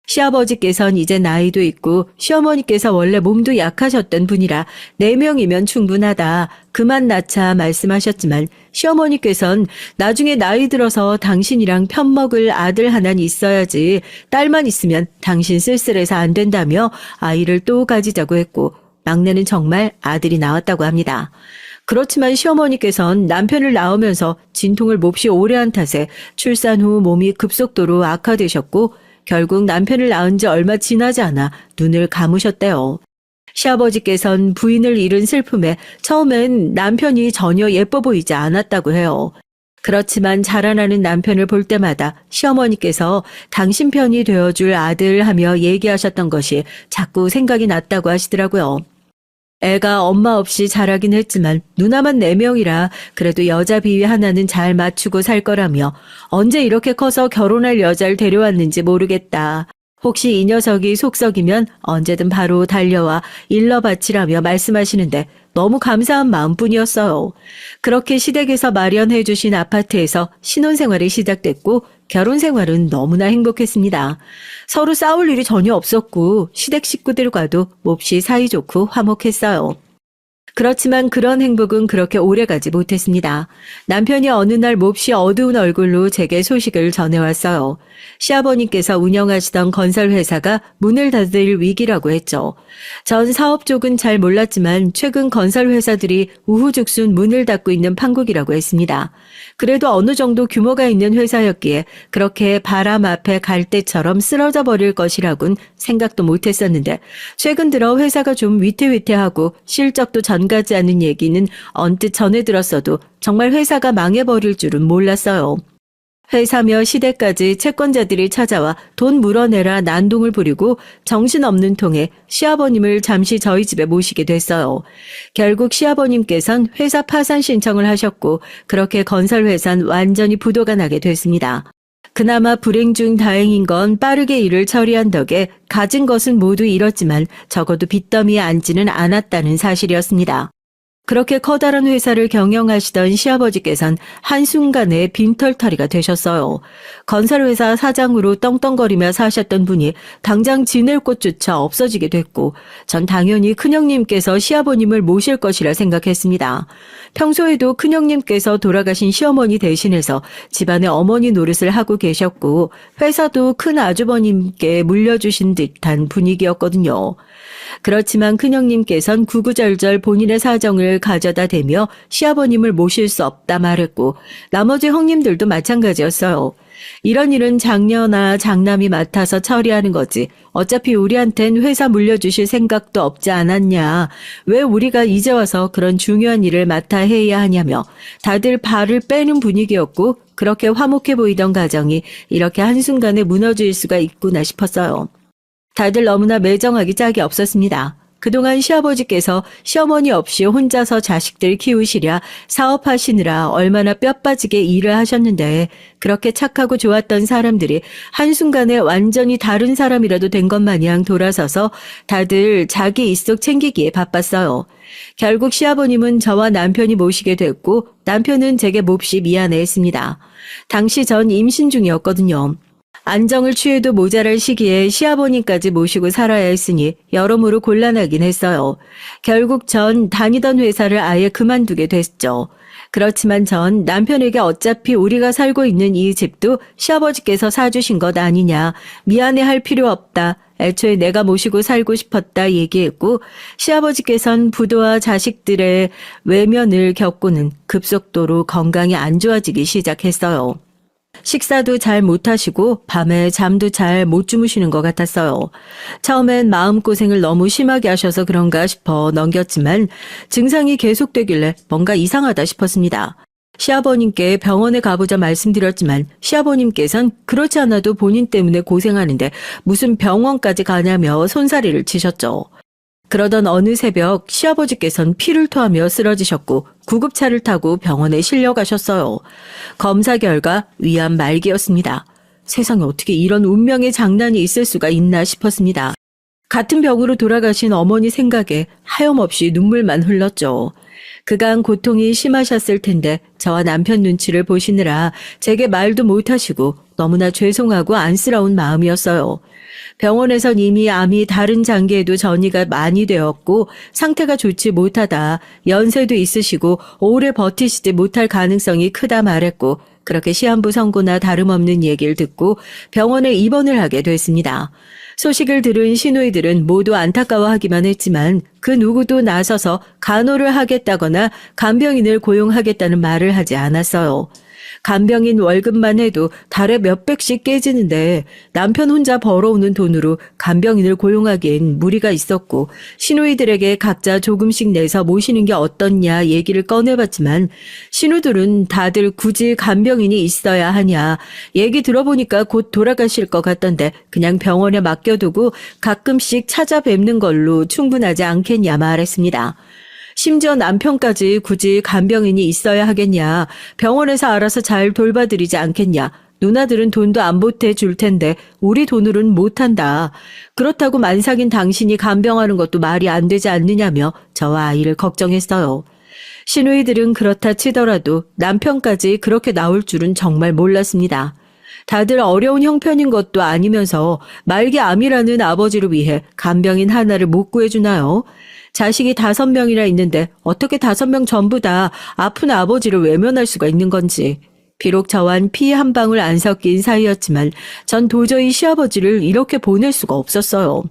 시아버지께선 이제 나이도 있고 시어머니께서 원래 몸도 약하셨던 분이라 4명이면 충분하다. 그만 낳자 말씀하셨지만 시어머니께선 나중에 나이 들어서 당신이랑 편먹을 아들 하나는 있어야지 딸만 있으면 당신 쓸쓸해서 안 된다며 아이를 또 가지자고 했고 막내는 정말 아들이 나왔다고 합니다. 그렇지만 시어머니께선 남편을 낳으면서 진통을 몹시 오래 한 탓에 출산 후 몸이 급속도로 악화되셨고 결국 남편을 낳은 지 얼마 지나지 않아 눈을 감으셨대요. 시아버지께선 부인을 잃은 슬픔에 처음엔 남편이 전혀 예뻐 보이지 않았다고 해요. 그렇지만 자라나는 남편을 볼 때마다 시어머니께서 당신 편이 되어줄 아들 하며 얘기하셨던 것이 자꾸 생각이 났다고 하시더라고요. 애가 엄마 없이 자라긴 했지만 누나만 4명이라 그래도 여자 비위 하나는 잘 맞추고 살 거라며 언제 이렇게 커서 결혼할 여자를 데려왔는지 모르겠다. 혹시 이 녀석이 속썩이면 언제든 바로 달려와 일러 바치라며 말씀하시는데 너무 감사한 마음뿐이었어요. 그렇게 시댁에서 마련해 주신 아파트에서 신혼생활이 시작됐고 결혼생활은 너무나 행복했습니다. 서로 싸울 일이 전혀 없었고 시댁 식구들과도 몹시 사이좋고 화목했어요. 그렇지만 그런 행복은 그렇게 오래가지 못했습니다. 남편이 어느 날 몹시 어두운 얼굴로 제게 소식을 전해왔어요. 시아버님께서 운영하시던 건설회사가 문을 닫을 위기라고 했죠. 전 사업 쪽은 잘 몰랐지만 최근 건설회사들이 우후죽순 문을 닫고 있는 판국이라고 했습니다. 그래도 어느 정도 규모가 있는 회사였기에 그렇게 바람 앞에 갈대처럼 쓰러져 버릴 것이라곤 생각도 못했었는데 최근 들어 회사가 좀 위태위태하고 실적도 전가지 않은 얘기는 언뜻 전해 들었어도 정말 회사가 망해버릴 줄은 몰랐어요. 회사며 시댁까지 채권자들이 찾아와 돈 물어내라 난동을 부리고 정신없는 통에 시아버님을 잠시 저희 집에 모시게 됐어요. 결국 시아버님께선 회사 파산 신청을 하셨고 그렇게 건설회사는 완전히 부도가 나게 됐습니다. 그나마 불행 중 다행인 건 빠르게 일을 처리한 덕에 가진 것은 모두 잃었지만 적어도 빚더미에 앉지는 않았다는 사실이었습니다. 그렇게 커다란 회사를 경영하시던 시아버지께선 한순간에 빈털터리가 되셨어요. 건설회사 사장으로 떵떵거리며 사셨던 분이 당장 지낼 곳조차 없어지게 됐고 전 당연히 큰형님께서 시아버님을 모실 것이라 생각했습니다. 평소에도 큰형님께서 돌아가신 시어머니 대신해서 집안의 어머니 노릇을 하고 계셨고 회사도 큰 아주버님께 물려주신 듯한 분위기였거든요. 그렇지만 큰형님께선 구구절절 본인의 사정을 가져다 대며 시아버님을 모실 수 없다 말했고 나머지 형님들도 마찬가지였어요. 이런 일은 장녀나 장남이 맡아서 처리하는 거지. 어차피 우리한텐 회사 물려주실 생각도 없지 않았냐. 왜 우리가 이제 와서 그런 중요한 일을 맡아 해야 하냐며 다들 발을 빼는 분위기였고 그렇게 화목해 보이던 가정이 이렇게 한순간에 무너질 수가 있구나 싶었어요. 다들 너무나 매정하기 짝이 없었습니다. 그동안 시아버지께서 시어머니 없이 혼자서 자식들 키우시랴 사업하시느라 얼마나 뼈 빠지게 일을 하셨는데 그렇게 착하고 좋았던 사람들이 한순간에 완전히 다른 사람이라도 된 것 마냥 돌아서서 다들 자기 일속 챙기기에 바빴어요. 결국 시아버님은 저와 남편이 모시게 됐고 남편은 제게 몹시 미안해했습니다. 당시 전 임신 중이었거든요. 안정을 취해도 모자랄 시기에 시아버님까지 모시고 살아야 했으니 여러모로 곤란하긴 했어요. 결국 전 다니던 회사를 아예 그만두게 됐죠. 그렇지만 전 남편에게 어차피 우리가 살고 있는 이 집도 시아버지께서 사주신 것 아니냐. 미안해할 필요 없다. 애초에 내가 모시고 살고 싶었다 얘기했고 시아버지께선 부도와 자식들의 외면을 겪고는 급속도로 건강이 안 좋아지기 시작했어요. 식사도 잘 못하시고 밤에 잠도 잘 못 주무시는 것 같았어요. 처음엔 마음고생을 너무 심하게 하셔서 그런가 싶어 넘겼지만 증상이 계속되길래 뭔가 이상하다 싶었습니다. 시아버님께 병원에 가보자 말씀드렸지만 시아버님께선 그렇지 않아도 본인 때문에 고생하는데 무슨 병원까지 가냐며 손사래를 치셨죠. 그러던 어느 새벽 시아버지께선 피를 토하며 쓰러지셨고 구급차를 타고 병원에 실려가셨어요. 검사 결과 위암 말기였습니다. 세상에 어떻게 이런 운명의 장난이 있을 수가 있나 싶었습니다. 같은 병으로 돌아가신 어머니 생각에 하염없이 눈물만 흘렀죠. 그간 고통이 심하셨을 텐데 저와 남편 눈치를 보시느라 제게 말도 못하시고 너무나 죄송하고 안쓰러운 마음이었어요. 병원에선 이미 암이 다른 장기에도 전이가 많이 되었고 상태가 좋지 못하다 연세도 있으시고 오래 버티시지 못할 가능성이 크다 말했고 그렇게 시한부 선고나 다름없는 얘기를 듣고 병원에 입원을 하게 됐습니다. 소식을 들은 시누이들은 모두 안타까워하기만 했지만 그 누구도 나서서 간호를 하겠다거나 간병인을 고용하겠다는 말을 하지 않았어요. 간병인 월급만 해도 달에 몇백씩 깨지는데 남편 혼자 벌어오는 돈으로 간병인을 고용하기엔 무리가 있었고 시누이들에게 각자 조금씩 내서 모시는 게 어떻냐 얘기를 꺼내봤지만 시누들은 다들 굳이 간병인이 있어야 하냐 얘기 들어보니까 곧 돌아가실 것 같던데 그냥 병원에 맡겨두고 가끔씩 찾아뵙는 걸로 충분하지 않겠냐 말했습니다. 심지어 남편까지 굳이 간병인이 있어야 하겠냐. 병원에서 알아서 잘 돌봐드리지 않겠냐. 누나들은 돈도 안 보태줄 텐데 우리 돈으로는 못한다. 그렇다고 만삭인 당신이 간병하는 것도 말이 안 되지 않느냐며 저와 아이를 걱정했어요. 시누이들은 그렇다 치더라도 남편까지 그렇게 나올 줄은 정말 몰랐습니다. 다들 어려운 형편인 것도 아니면서 말기 암이라는 아버지를 위해 간병인 하나를 못 구해주나요? 자식이 5명이나 있는데 어떻게 5명 전부 다 아픈 아버지를 외면할 수가 있는 건지. 비록 저와는 피 한 방울 안 섞인 사이였지만 전 도저히 시아버지를 이렇게 보낼 수가 없었어요.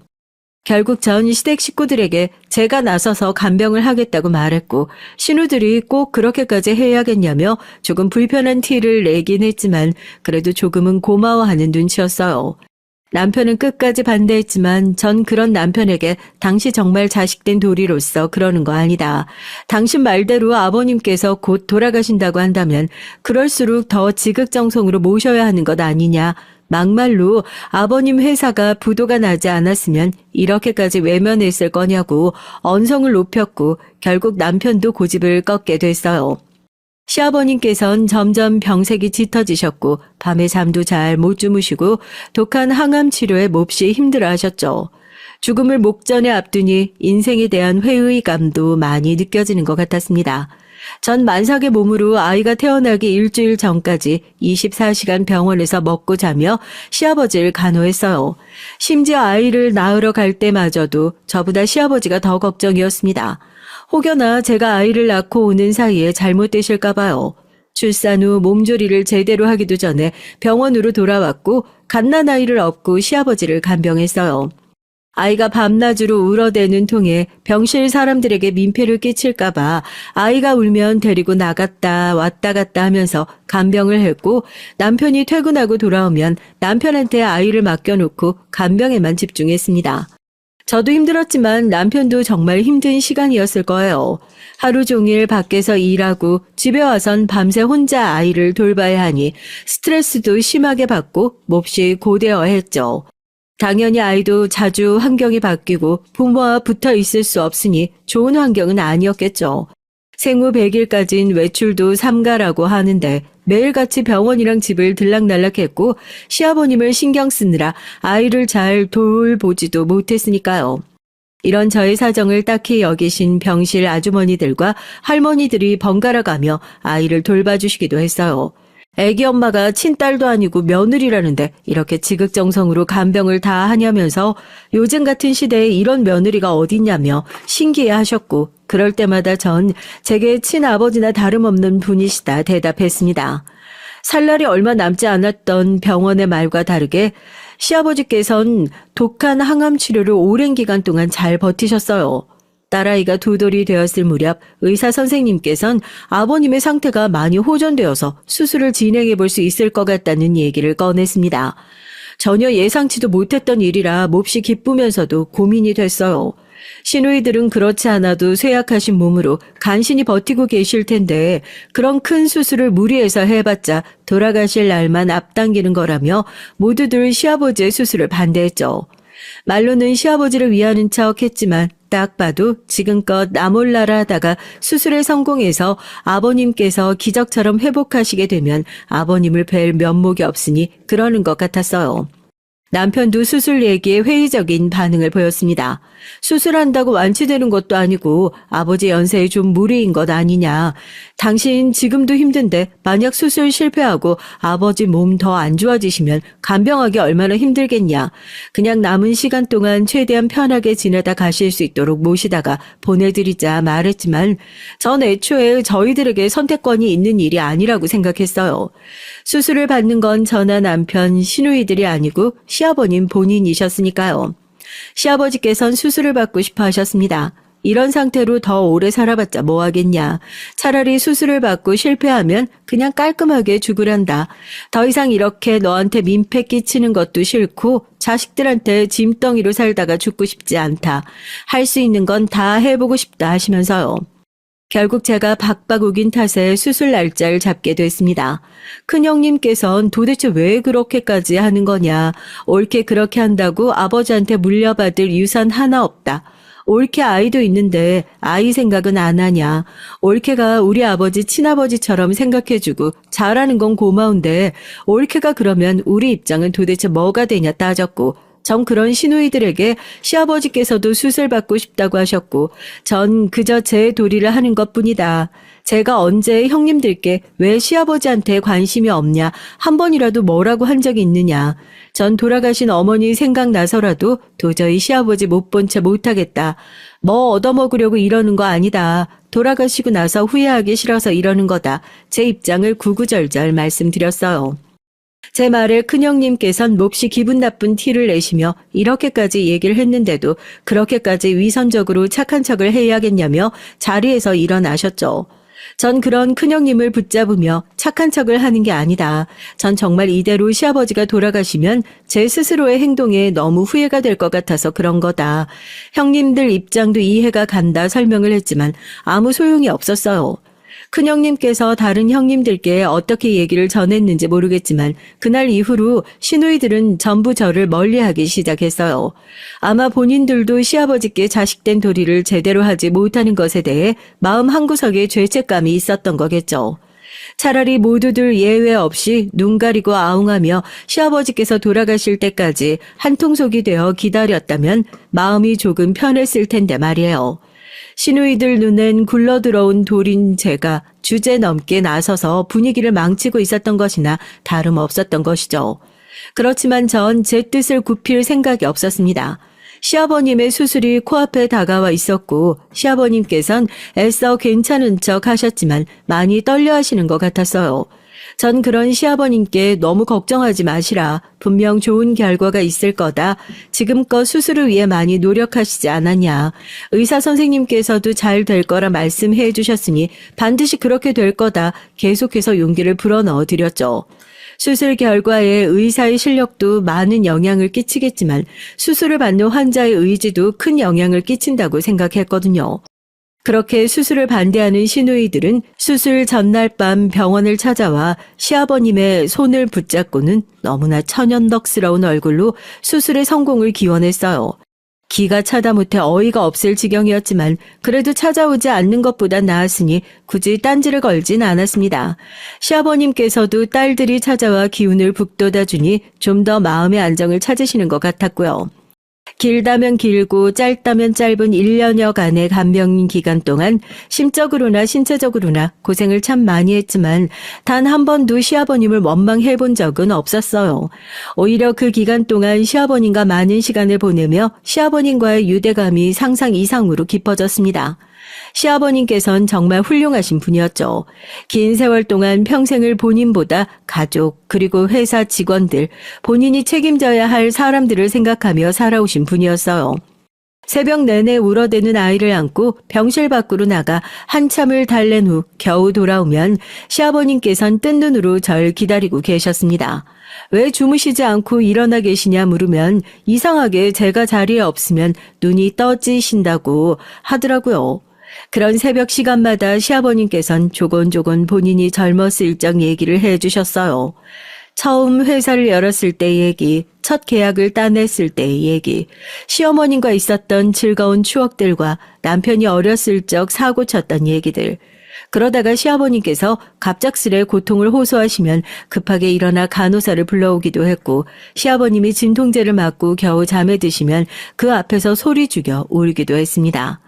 결국 전 시댁 식구들에게 제가 나서서 간병을 하겠다고 말했고 신우들이 꼭 그렇게까지 해야겠냐며 조금 불편한 티를 내긴 했지만 그래도 조금은 고마워하는 눈치였어요. 남편은 끝까지 반대했지만 전 그런 남편에게 당시 정말 자식된 도리로서 그러는 거 아니다. 당신 말대로 아버님께서 곧 돌아가신다고 한다면 그럴수록 더 지극정성으로 모셔야 하는 것 아니냐. 막말로 아버님 회사가 부도가 나지 않았으면 이렇게까지 외면했을 거냐고 언성을 높였고 결국 남편도 고집을 꺾게 됐어요. 시아버님께선 점점 병색이 짙어지셨고 밤에 잠도 잘 못 주무시고 독한 항암 치료에 몹시 힘들어하셨죠. 죽음을 목전에 앞두니 인생에 대한 회의감도 많이 느껴지는 것 같았습니다. 전 만삭의 몸으로 아이가 태어나기 일주일 전까지 24시간 병원에서 먹고 자며 시아버지를 간호했어요. 심지어 아이를 낳으러 갈 때마저도 저보다 시아버지가 더 걱정이었습니다. 혹여나 제가 아이를 낳고 오는 사이에 잘못되실까 봐요. 출산 후 몸조리를 제대로 하기도 전에 병원으로 돌아왔고 갓난 아이를 업고 시아버지를 간병했어요. 아이가 밤낮으로 울어대는 통에 병실 사람들에게 민폐를 끼칠까 봐 아이가 울면 데리고 나갔다 왔다 갔다 하면서 간병을 했고 남편이 퇴근하고 돌아오면 남편한테 아이를 맡겨놓고 간병에만 집중했습니다. 저도 힘들었지만 남편도 정말 힘든 시간이었을 거예요. 하루 종일 밖에서 일하고 집에 와선 밤새 혼자 아이를 돌봐야 하니 스트레스도 심하게 받고 몹시 고되어했죠. 당연히 아이도 자주 환경이 바뀌고 부모와 붙어 있을 수 없으니 좋은 환경은 아니었겠죠. 생후 100일까진 외출도 삼가라고 하는데 매일같이 병원이랑 집을 들락날락했고 시아버님을 신경 쓰느라 아이를 잘 돌보지도 못했으니까요. 이런 저의 사정을 딱히 여기신 병실 아주머니들과 할머니들이 번갈아 가며 아이를 돌봐주시기도 했어요. 애기 엄마가 친딸도 아니고 며느리라는데 이렇게 지극정성으로 간병을 다 하냐면서 요즘 같은 시대에 이런 며느리가 어딨냐며 신기해하셨고 그럴 때마다 전 제게 친아버지나 다름없는 분이시다 대답했습니다. 살 날이 얼마 남지 않았던 병원의 말과 다르게 시아버지께선 독한 항암 치료를 오랜 기간 동안 잘 버티셨어요. 딸아이가 2돌이 되었을 무렵 의사 선생님께선 아버님의 상태가 많이 호전되어서 수술을 진행해 볼 수 있을 것 같다는 얘기를 꺼냈습니다. 전혀 예상치도 못했던 일이라 몹시 기쁘면서도 고민이 됐어요. 시누이들은 그렇지 않아도 쇠약하신 몸으로 간신히 버티고 계실 텐데 그런 큰 수술을 무리해서 해봤자 돌아가실 날만 앞당기는 거라며 모두들 시아버지의 수술을 반대했죠. 말로는 시아버지를 위하는 척 했지만 딱 봐도 지금껏 나몰라라 하다가 수술에 성공해서 아버님께서 기적처럼 회복하시게 되면 아버님을 뵐 면목이 없으니 그러는 것 같았어요. 남편도 수술 얘기에 회의적인 반응을 보였습니다. 수술한다고 완치되는 것도 아니고 아버지 연세에 좀 무리인 것 아니냐. 당신 지금도 힘든데 만약 수술 실패하고 아버지 몸 더 안 좋아지시면 간병하기 얼마나 힘들겠냐. 그냥 남은 시간 동안 최대한 편하게 지내다 가실 수 있도록 모시다가 보내드리자 말했지만 전 애초에 저희들에게 선택권이 있는 일이 아니라고 생각했어요. 수술을 받는 건 저나 남편, 시누이들이 아니고 시아버님 본인이셨으니까요. 시아버지께선 수술을 받고 싶어 하셨습니다. 이런 상태로 더 오래 살아봤자 뭐 하겠냐. 차라리 수술을 받고 실패하면 그냥 깔끔하게 죽으란다. 더 이상 이렇게 너한테 민폐 끼치는 것도 싫고 자식들한테 짐덩이로 살다가 죽고 싶지 않다. 할 수 있는 건 다 해보고 싶다 하시면서요. 결국 제가 박박 우긴 탓에 수술 날짜를 잡게 됐습니다. 큰형님께선 도대체 왜 그렇게까지 하는 거냐. 옳게 그렇게 한다고 아버지한테 물려받을 유산 하나 없다. 옳게 아이도 있는데 아이 생각은 안 하냐. 옳게가 우리 아버지 친아버지처럼 생각해주고 잘하는 건 고마운데 옳게가 그러면 우리 입장은 도대체 뭐가 되냐 따졌고 전 그런 시누이들에게 시아버지께서도 수술받고 싶다고 하셨고 전 그저 제 도리를 하는 것뿐이다. 제가 언제 형님들께 왜 시아버지한테 관심이 없냐, 한 번이라도 뭐라고 한 적이 있느냐. 전 돌아가신 어머니 생각나서라도 도저히 시아버지 못 본 채 못하겠다. 뭐 얻어먹으려고 이러는 거 아니다. 돌아가시고 나서 후회하기 싫어서 이러는 거다. 제 입장을 구구절절 말씀드렸어요. 제 말에 큰형님께선 몹시 기분 나쁜 티를 내시며 이렇게까지 얘기를 했는데도 그렇게까지 위선적으로 착한 척을 해야겠냐며 자리에서 일어나셨죠. 전 그런 큰형님을 붙잡으며 착한 척을 하는 게 아니다. 전 정말 이대로 시아버지가 돌아가시면 제 스스로의 행동에 너무 후회가 될 것 같아서 그런 거다. 형님들 입장도 이해가 간다 설명을 했지만 아무 소용이 없었어요. 큰형님께서 다른 형님들께 어떻게 얘기를 전했는지 모르겠지만 그날 이후로 시누이들은 전부 저를 멀리하기 시작했어요. 아마 본인들도 시아버지께 자식된 도리를 제대로 하지 못하는 것에 대해 마음 한구석에 죄책감이 있었던 거겠죠. 차라리 모두들 예외 없이 눈 가리고 아웅하며 시아버지께서 돌아가실 때까지 한통속이 되어 기다렸다면 마음이 조금 편했을 텐데 말이에요. 시누이들 눈엔 굴러들어온 돌인 제가 주제넘게 나서서 분위기를 망치고 있었던 것이나 다름없었던 것이죠. 그렇지만 전 제 뜻을 굽힐 생각이 없었습니다. 시아버님의 수술이 코앞에 다가와 있었고 시아버님께선 애써 괜찮은 척 하셨지만 많이 떨려 하시는 것 같았어요. 전 그런 시아버님께 너무 걱정하지 마시라. 분명 좋은 결과가 있을 거다. 지금껏 수술을 위해 많이 노력하시지 않았냐. 의사 선생님께서도 잘 될 거라 말씀해 주셨으니 반드시 그렇게 될 거다. 계속해서 용기를 불어넣어 드렸죠. 수술 결과에 의사의 실력도 많은 영향을 끼치겠지만 수술을 받는 환자의 의지도 큰 영향을 끼친다고 생각했거든요. 그렇게 수술을 반대하는 시누이들은 수술 전날 밤 병원을 찾아와 시아버님의 손을 붙잡고는 너무나 천연덕스러운 얼굴로 수술의 성공을 기원했어요. 기가 차다 못해 어이가 없을 지경이었지만 그래도 찾아오지 않는 것보다 나았으니 굳이 딴지를 걸진 않았습니다. 시아버님께서도 딸들이 찾아와 기운을 북돋아주니 좀 더 마음의 안정을 찾으시는 것 같았고요. 길다면 길고 짧다면 짧은 1년여간의 간병 기간 동안 심적으로나 신체적으로나 고생을 참 많이 했지만 단 한 번도 시아버님을 원망해 본 적은 없었어요. 오히려 그 기간 동안 시아버님과 많은 시간을 보내며 시아버님과의 유대감이 상상 이상으로 깊어졌습니다. 시아버님께선 정말 훌륭하신 분이었죠. 긴 세월 동안 평생을 본인보다 가족 그리고 회사 직원들, 본인이 책임져야 할 사람들을 생각하며 살아오신 분이었어요. 새벽 내내 울어대는 아이를 안고 병실 밖으로 나가 한참을 달랜 후 겨우 돌아오면 시아버님께선 뜬 눈으로 절 기다리고 계셨습니다. 왜 주무시지 않고 일어나 계시냐 물으면 이상하게 제가 자리에 없으면 눈이 떠지신다고 하더라고요. 그런 새벽 시간마다 시아버님께선 조곤조곤 본인이 젊었을 적 얘기를 해주셨어요. 처음 회사를 열었을 때 얘기, 첫 계약을 따냈을 때의 얘기, 시어머님과 있었던 즐거운 추억들과 남편이 어렸을 적 사고 쳤던 얘기들. 그러다가 시아버님께서 갑작스레 고통을 호소하시면 급하게 일어나 간호사를 불러오기도 했고 시아버님이 진통제를 맞고 겨우 잠에 드시면 그 앞에서 소리 죽여 울기도 했습니다.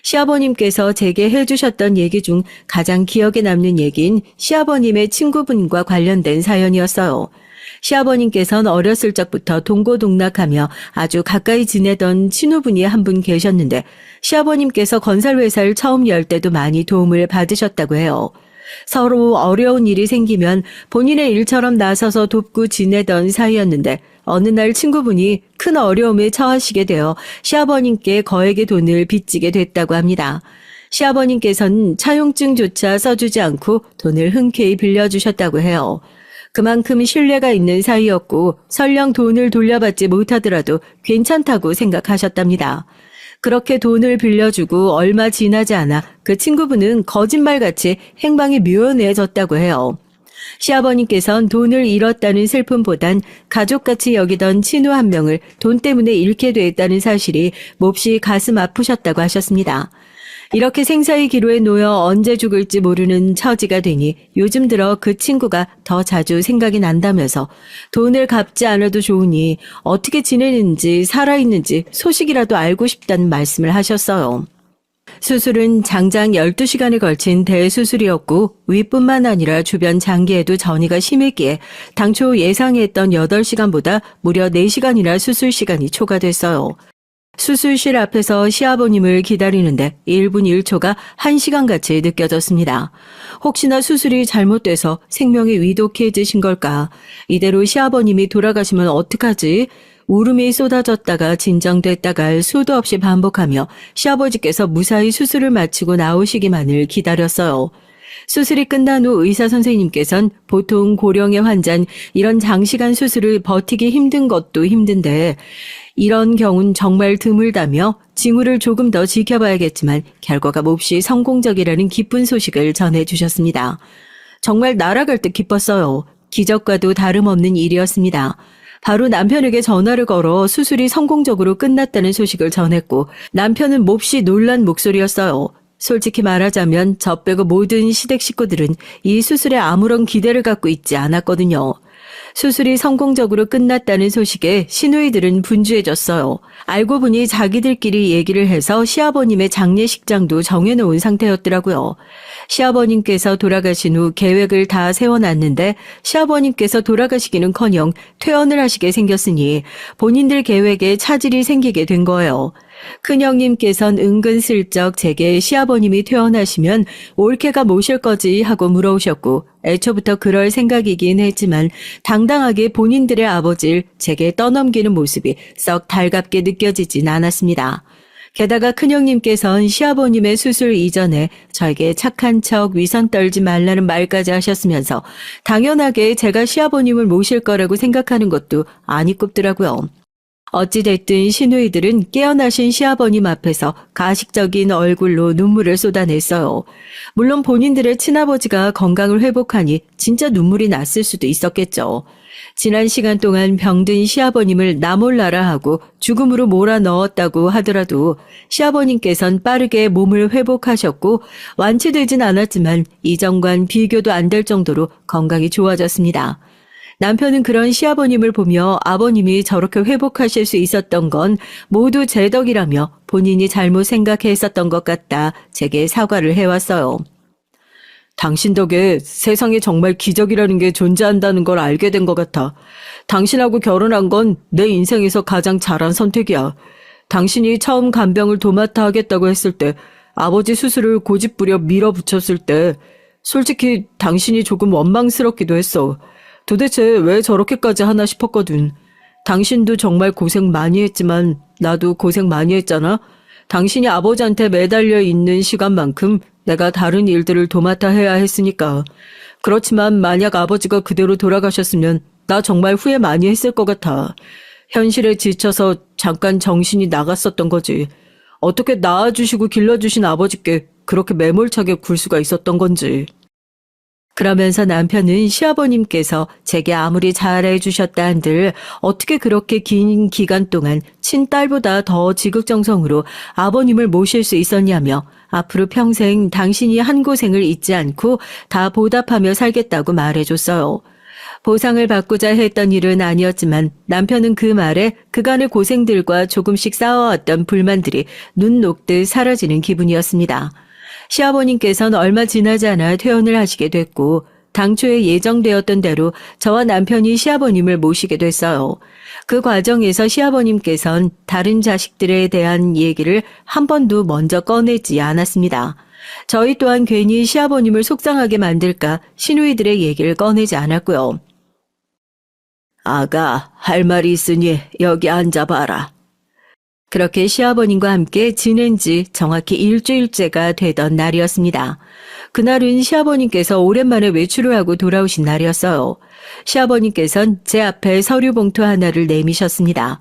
시아버님께서 제게 해주셨던 얘기 중 가장 기억에 남는 얘기인 시아버님의 친구분과 관련된 사연이었어요. 시아버님께서는 어렸을 적부터 동고동락하며 아주 가까이 지내던 친구분이 한 분 계셨는데 시아버님께서 건설회사를 처음 열 때도 많이 도움을 받으셨다고 해요. 서로 어려운 일이 생기면 본인의 일처럼 나서서 돕고 지내던 사이였는데 어느 날 친구분이 큰 어려움에 처하시게 되어 시아버님께 거액의 돈을 빚지게 됐다고 합니다. 시아버님께서는 차용증조차 써주지 않고 돈을 흔쾌히 빌려주셨다고 해요. 그만큼 신뢰가 있는 사이였고 설령 돈을 돌려받지 못하더라도 괜찮다고 생각하셨답니다. 그렇게 돈을 빌려주고 얼마 지나지 않아 그 친구분은 거짓말같이 행방이 묘연해졌다고 해요. 시아버님께선 돈을 잃었다는 슬픔보단 가족같이 여기던 친구 한 명을 돈 때문에 잃게 됐다는 사실이 몹시 가슴 아프셨다고 하셨습니다. 이렇게 생사의 기로에 놓여 언제 죽을지 모르는 처지가 되니 요즘 들어 그 친구가 더 자주 생각이 난다면서 돈을 갚지 않아도 좋으니 어떻게 지내는지 살아있는지 소식이라도 알고 싶다는 말씀을 하셨어요. 수술은 장장 12시간에 걸친 대수술이었고 위뿐만 아니라 주변 장기에도 전이가 심했기에 당초 예상했던 8시간보다 무려 4시간이나 수술 시간이 초과됐어요. 수술실 앞에서 시아버님을 기다리는데 1분 1초가 1시간같이 느껴졌습니다. 혹시나 수술이 잘못돼서 생명이 위독해지신 걸까? 이대로 시아버님이 돌아가시면 어떡하지? 울음이 쏟아졌다가 진정됐다가 수도 없이 반복하며 시아버지께서 무사히 수술을 마치고 나오시기만을 기다렸어요. 수술이 끝난 후 의사 선생님께선 보통 고령의 환자는 이런 장시간 수술을 버티기 힘든 것도 힘든데 이런 경우는 정말 드물다며 징후를 조금 더 지켜봐야겠지만 결과가 몹시 성공적이라는 기쁜 소식을 전해주셨습니다. 정말 날아갈 듯 기뻤어요. 기적과도 다름없는 일이었습니다. 바로 남편에게 전화를 걸어 수술이 성공적으로 끝났다는 소식을 전했고 남편은 몹시 놀란 목소리였어요. 솔직히 말하자면 저 빼고 모든 시댁 식구들은 이 수술에 아무런 기대를 갖고 있지 않았거든요. 수술이 성공적으로 끝났다는 소식에 시누이들은 분주해졌어요. 알고 보니 자기들끼리 얘기를 해서 시아버님의 장례식장도 정해놓은 상태였더라고요. 시아버님께서 돌아가신 후 계획을 다 세워놨는데 시아버님께서 돌아가시기는커녕 퇴원을 하시게 생겼으니 본인들 계획에 차질이 생기게 된 거예요. 큰형님께선 은근슬쩍 제게 시아버님이 퇴원하시면 올케가 모실 거지 하고 물어오셨고 애초부터 그럴 생각이긴 했지만 당당하게 본인들의 아버지를 제게 떠넘기는 모습이 썩 달갑게 느껴지진 않았습니다. 게다가 큰형님께선 시아버님의 수술 이전에 저에게 착한 척 위선 떨지 말라는 말까지 하셨으면서 당연하게 제가 시아버님을 모실 거라고 생각하는 것도 아니 꼽더라고요. 어찌됐든 시누이들은 깨어나신 시아버님 앞에서 가식적인 얼굴로 눈물을 쏟아냈어요. 물론 본인들의 친아버지가 건강을 회복하니 진짜 눈물이 났을 수도 있었겠죠. 지난 시간 동안 병든 시아버님을 나 몰라라 하고 죽음으로 몰아넣었다고 하더라도 시아버님께선 빠르게 몸을 회복하셨고 완치되진 않았지만 이전과는 비교도 안 될 정도로 건강이 좋아졌습니다. 남편은 그런 시아버님을 보며 아버님이 저렇게 회복하실 수 있었던 건 모두 제 덕이라며 본인이 잘못 생각했었던 것 같다 제게 사과를 해왔어요. 당신 덕에 세상에 정말 기적이라는 게 존재한다는 걸 알게 된 것 같아. 당신하고 결혼한 건 내 인생에서 가장 잘한 선택이야. 당신이 처음 간병을 도맡아 하겠다고 했을 때 아버지 수술을 고집부려 밀어붙였을 때 솔직히 당신이 조금 원망스럽기도 했어. 도대체 왜 저렇게까지 하나 싶었거든. 당신도 정말 고생 많이 했지만 나도 고생 많이 했잖아. 당신이 아버지한테 매달려 있는 시간만큼 내가 다른 일들을 도맡아 해야 했으니까. 그렇지만 만약 아버지가 그대로 돌아가셨으면 나 정말 후회 많이 했을 것 같아. 현실에 지쳐서 잠깐 정신이 나갔었던 거지. 어떻게 낳아주시고 길러주신 아버지께 그렇게 매몰차게 굴 수가 있었던 건지. 그러면서 남편은 시아버님께서 제게 아무리 잘해주셨다 한들 어떻게 그렇게 긴 기간 동안 친딸보다 더 지극정성으로 아버님을 모실 수 있었냐며 앞으로 평생 당신이 한 고생을 잊지 않고 다 보답하며 살겠다고 말해줬어요. 보상을 받고자 했던 일은 아니었지만 남편은 그 말에 그간의 고생들과 조금씩 쌓아왔던 불만들이 눈 녹듯 사라지는 기분이었습니다. 시아버님께서는 얼마 지나지 않아 퇴원을 하시게 됐고 당초에 예정되었던 대로 저와 남편이 시아버님을 모시게 됐어요. 그 과정에서 시아버님께서는 다른 자식들에 대한 얘기를 한 번도 먼저 꺼내지 않았습니다. 저희 또한 괜히 시아버님을 속상하게 만들까 시누이들의 얘기를 꺼내지 않았고요. 아가, 할 말이 있으니 여기 앉아봐라. 그렇게 시아버님과 함께 지낸 지 정확히 일주일째가 되던 날이었습니다. 그날은 시아버님께서 오랜만에 외출을 하고 돌아오신 날이었어요. 시아버님께서는 제 앞에 서류 봉투 하나를 내미셨습니다.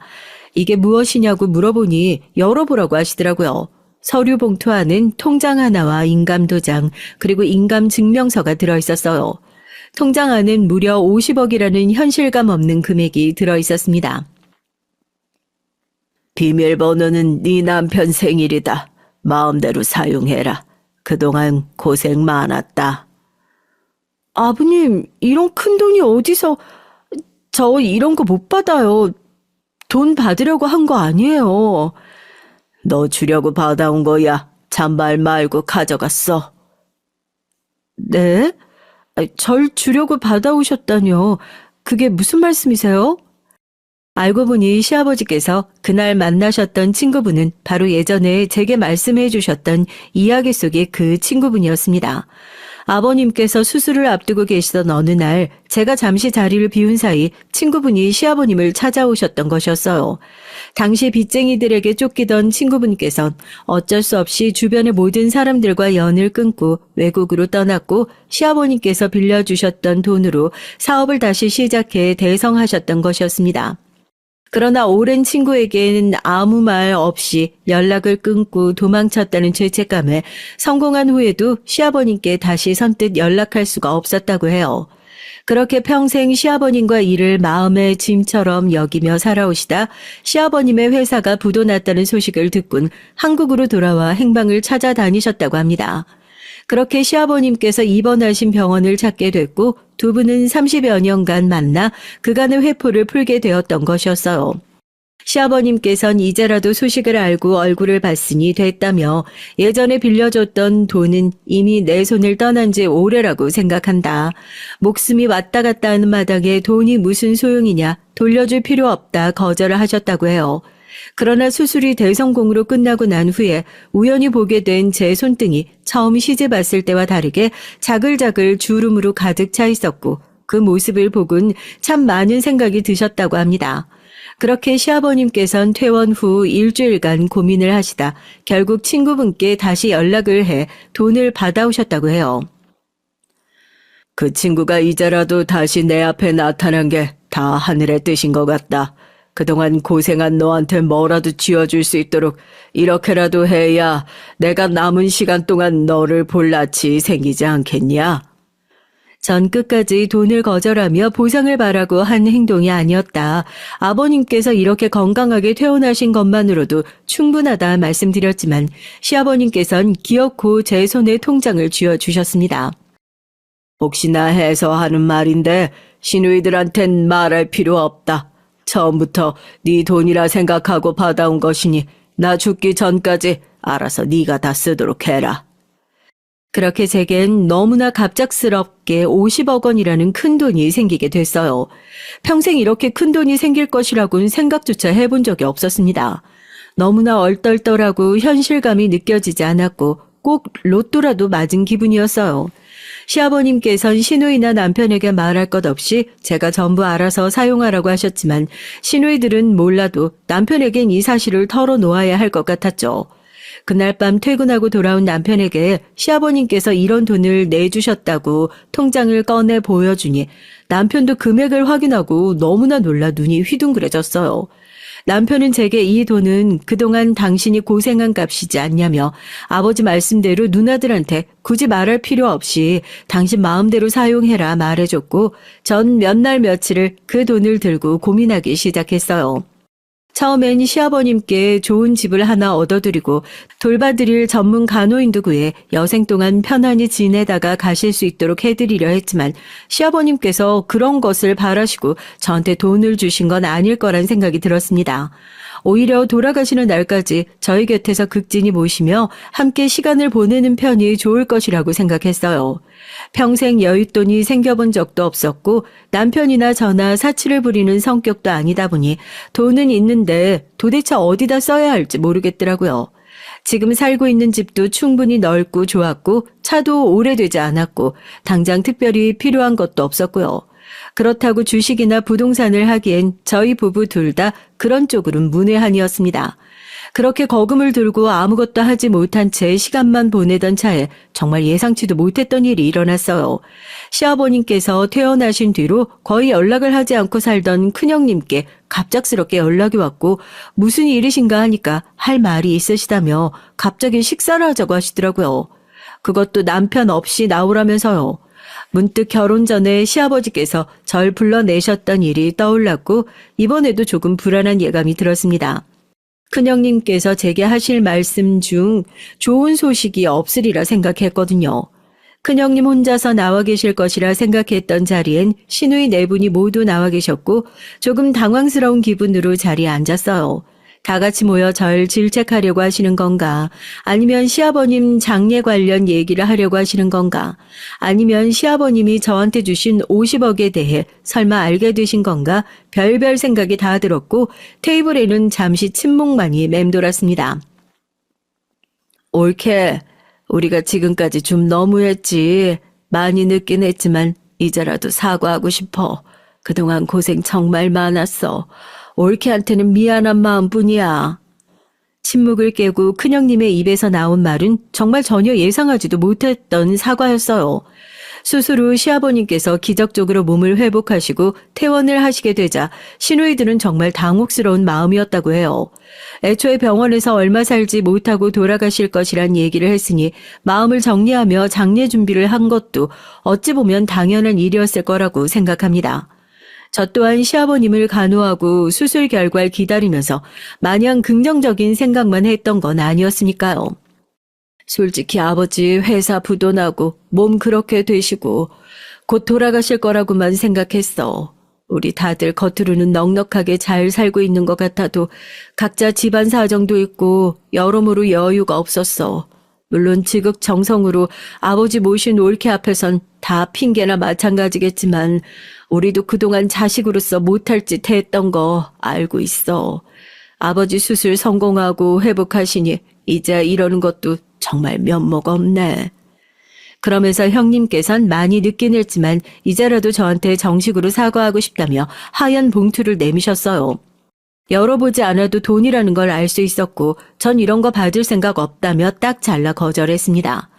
이게 무엇이냐고 물어보니 열어보라고 하시더라고요. 서류 봉투 안은 통장 하나와 인감도장 그리고 인감증명서가 들어있었어요. 통장 안은 무려 50억이라는 현실감 없는 금액이 들어있었습니다. 비밀번호는 네 남편 생일이다. 마음대로 사용해라. 그동안 고생 많았다. 아버님, 이런 큰 돈이 어디서... 저 이런 거 못 받아요. 돈 받으려고 한 거 아니에요. 너 주려고 받아온 거야. 잔말 말고 가져갔어. 네? 절 주려고 받아오셨다뇨. 그게 무슨 말씀이세요? 알고 보니 시아버지께서 그날 만나셨던 친구분은 바로 예전에 제게 말씀해 주셨던 이야기 속의 그 친구분이었습니다. 아버님께서 수술을 앞두고 계시던 어느 날 제가 잠시 자리를 비운 사이 친구분이 시아버님을 찾아오셨던 것이었어요. 당시 빚쟁이들에게 쫓기던 친구분께선 어쩔 수 없이 주변의 모든 사람들과 연을 끊고 외국으로 떠났고 시아버님께서 빌려주셨던 돈으로 사업을 다시 시작해 대성하셨던 것이었습니다. 그러나 오랜 친구에게는 아무 말 없이 연락을 끊고 도망쳤다는 죄책감에 성공한 후에도 시아버님께 다시 선뜻 연락할 수가 없었다고 해요. 그렇게 평생 시아버님과 일을 마음의 짐처럼 여기며 살아오시다 시아버님의 회사가 부도났다는 소식을 듣곤 한국으로 돌아와 행방을 찾아다니셨다고 합니다. 그렇게 시아버님께서 입원하신 병원을 찾게 됐고 두 분은 30여 년간 만나 그간의 회포를 풀게 되었던 것이었어요. 시아버님께선 이제라도 소식을 알고 얼굴을 봤으니 됐다며 예전에 빌려줬던 돈은 이미 내 손을 떠난 지 오래라고 생각한다. 목숨이 왔다 갔다 하는 마당에 돈이 무슨 소용이냐 돌려줄 필요 없다 거절을 하셨다고 해요. 그러나 수술이 대성공으로 끝나고 난 후에 우연히 보게 된 제 손등이 처음 시집 왔을 때와 다르게 자글자글 주름으로 가득 차 있었고 그 모습을 보곤 참 많은 생각이 드셨다고 합니다. 그렇게 시아버님께선 퇴원 후 일주일간 고민을 하시다 결국 친구분께 다시 연락을 해 돈을 받아오셨다고 해요. 그 친구가 이제라도 다시 내 앞에 나타난 게 다 하늘의 뜻인 것 같다. 그동안 고생한 너한테 뭐라도 쥐어줄 수 있도록 이렇게라도 해야 내가 남은 시간 동안 너를 볼 낯이 생기지 않겠냐? 전 끝까지 돈을 거절하며 보상을 바라고 한 행동이 아니었다. 아버님께서 이렇게 건강하게 퇴원하신 것만으로도 충분하다 말씀드렸지만 시아버님께선 기어코 제 손에 통장을 쥐어주셨습니다. 혹시나 해서 하는 말인데 시누이들한텐 말할 필요 없다. 처음부터 네 돈이라 생각하고 받아온 것이니 나 죽기 전까지 알아서 네가 다 쓰도록 해라. 그렇게 제겐 너무나 갑작스럽게 50억 원이라는 큰 돈이 생기게 됐어요. 평생 이렇게 큰 돈이 생길 것이라고는 생각조차 해본 적이 없었습니다. 너무나 얼떨떨하고 현실감이 느껴지지 않았고 꼭 로또라도 맞은 기분이었어요. 시아버님께선 시누이나 남편에게 말할 것 없이 제가 전부 알아서 사용하라고 하셨지만 시누이들은 몰라도 남편에겐 이 사실을 털어놓아야 할 것 같았죠. 그날 밤 퇴근하고 돌아온 남편에게 시아버님께서 이런 돈을 내주셨다고 통장을 꺼내 보여주니 남편도 금액을 확인하고 너무나 놀라 눈이 휘둥그레졌어요. 남편은 제게 이 돈은 그동안 당신이 고생한 값이지 않냐며 아버지 말씀대로 누나들한테 굳이 말할 필요 없이 당신 마음대로 사용해라 말해줬고 전 몇 날 며칠을 그 돈을 들고 고민하기 시작했어요. 처음엔 시아버님께 좋은 집을 하나 얻어드리고 돌봐드릴 전문 간호인도 구해 여생 동안 편안히 지내다가 가실 수 있도록 해드리려 했지만 시아버님께서 그런 것을 바라시고 저한테 돈을 주신 건 아닐 거란 생각이 들었습니다. 오히려 돌아가시는 날까지 저희 곁에서 극진히 모시며 함께 시간을 보내는 편이 좋을 것이라고 생각했어요. 평생 여윳돈이 생겨본 적도 없었고 남편이나 저나 사치를 부리는 성격도 아니다 보니 돈은 있는데 도대체 어디다 써야 할지 모르겠더라고요. 지금 살고 있는 집도 충분히 넓고 좋았고 차도 오래되지 않았고 당장 특별히 필요한 것도 없었고요. 그렇다고 주식이나 부동산을 하기엔 저희 부부 둘 다 그런 쪽으로는 문외한이었습니다. 그렇게 거금을 들고 아무것도 하지 못한 채 시간만 보내던 차에 정말 예상치도 못했던 일이 일어났어요. 시아버님께서 퇴원하신 뒤로 거의 연락을 하지 않고 살던 큰형님께 갑작스럽게 연락이 왔고 무슨 일이신가 하니까 할 말이 있으시다며 갑자기 식사를 하자고 하시더라고요. 그것도 남편 없이 나오라면서요. 문득 결혼 전에 시아버지께서 절 불러내셨던 일이 떠올랐고 이번에도 조금 불안한 예감이 들었습니다. 큰형님께서 제게 하실 말씀 중 좋은 소식이 없으리라 생각했거든요. 큰형님 혼자서 나와 계실 것이라 생각했던 자리엔 시누이 네 분이 모두 나와 계셨고 조금 당황스러운 기분으로 자리에 앉았어요. 다 같이 모여 절 질책하려고 하시는 건가? 아니면 시아버님 장례 관련 얘기를 하려고 하시는 건가? 아니면 시아버님이 저한테 주신 50억에 대해 설마 알게 되신 건가? 별별 생각이 다 들었고 테이블에는 잠시 침묵만이 맴돌았습니다. 옳게 우리가 지금까지 좀 너무했지. 많이 늦긴 했지만 이제라도 사과하고 싶어. 그동안 고생 정말 많았어. 올케한테는 미안한 마음뿐이야. 침묵을 깨고 큰형님의 입에서 나온 말은 정말 전혀 예상하지도 못했던 사과였어요. 수술 후 시아버님께서 기적적으로 몸을 회복하시고 퇴원을 하시게 되자 시누이들은 정말 당혹스러운 마음이었다고 해요. 애초에 병원에서 얼마 살지 못하고 돌아가실 것이란 얘기를 했으니 마음을 정리하며 장례 준비를 한 것도 어찌 보면 당연한 일이었을 거라고 생각합니다. 저 또한 시아버님을 간호하고 수술 결과를 기다리면서 마냥 긍정적인 생각만 했던 건 아니었으니까요. 솔직히 아버지 회사 부도나고 몸 그렇게 되시고 곧 돌아가실 거라고만 생각했어. 우리 다들 겉으로는 넉넉하게 잘 살고 있는 것 같아도 각자 집안 사정도 있고 여러모로 여유가 없었어. 물론 지극정성으로 아버지 모신 올케 앞에선 다 핑계나 마찬가지겠지만 우리도 그동안 자식으로서 못할 짓 했던 거 알고 있어. 아버지 수술 성공하고 회복하시니 이제 이러는 것도 정말 면목 없네. 그러면서 형님께선 많이 늦긴 했지만 이제라도 저한테 정식으로 사과하고 싶다며 하얀 봉투를 내미셨어요. 열어보지 않아도 돈이라는 걸 알 수 있었고 전 이런 거 받을 생각 없다며 딱 잘라 거절했습니다.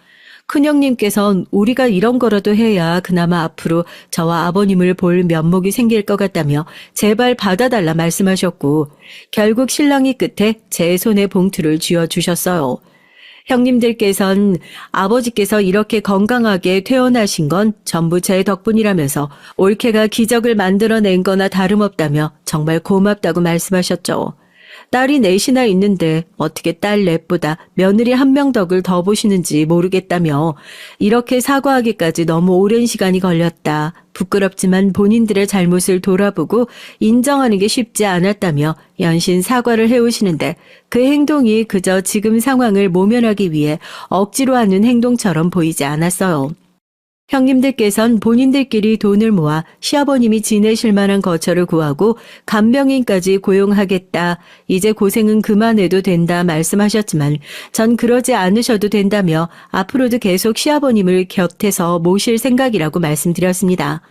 큰형님께선 우리가 이런 거라도 해야 그나마 앞으로 저와 아버님을 볼 면목이 생길 것 같다며 제발 받아달라 말씀하셨고 결국 신랑이 끝에 제 손에 봉투를 쥐어주셨어요. 형님들께선 아버지께서 이렇게 건강하게 퇴원하신 건 전부 제 덕분이라면서 올케가 기적을 만들어낸 거나 다름없다며 정말 고맙다고 말씀하셨죠. 딸이 넷이나 있는데 어떻게 딸 넷보다 며느리 한 명 덕을 더 보시는지 모르겠다며 이렇게 사과하기까지 너무 오랜 시간이 걸렸다. 부끄럽지만 본인들의 잘못을 돌아보고 인정하는 게 쉽지 않았다며 연신 사과를 해오시는데 그 행동이 그저 지금 상황을 모면하기 위해 억지로 하는 행동처럼 보이지 않았어요. 형님들께선 본인들끼리 돈을 모아 시아버님이 지내실 만한 거처를 구하고 간병인까지 고용하겠다. 이제 고생은 그만해도 된다 말씀하셨지만 전 그러지 않으셔도 된다며 앞으로도 계속 시아버님을 곁에서 모실 생각이라고 말씀드렸습니다.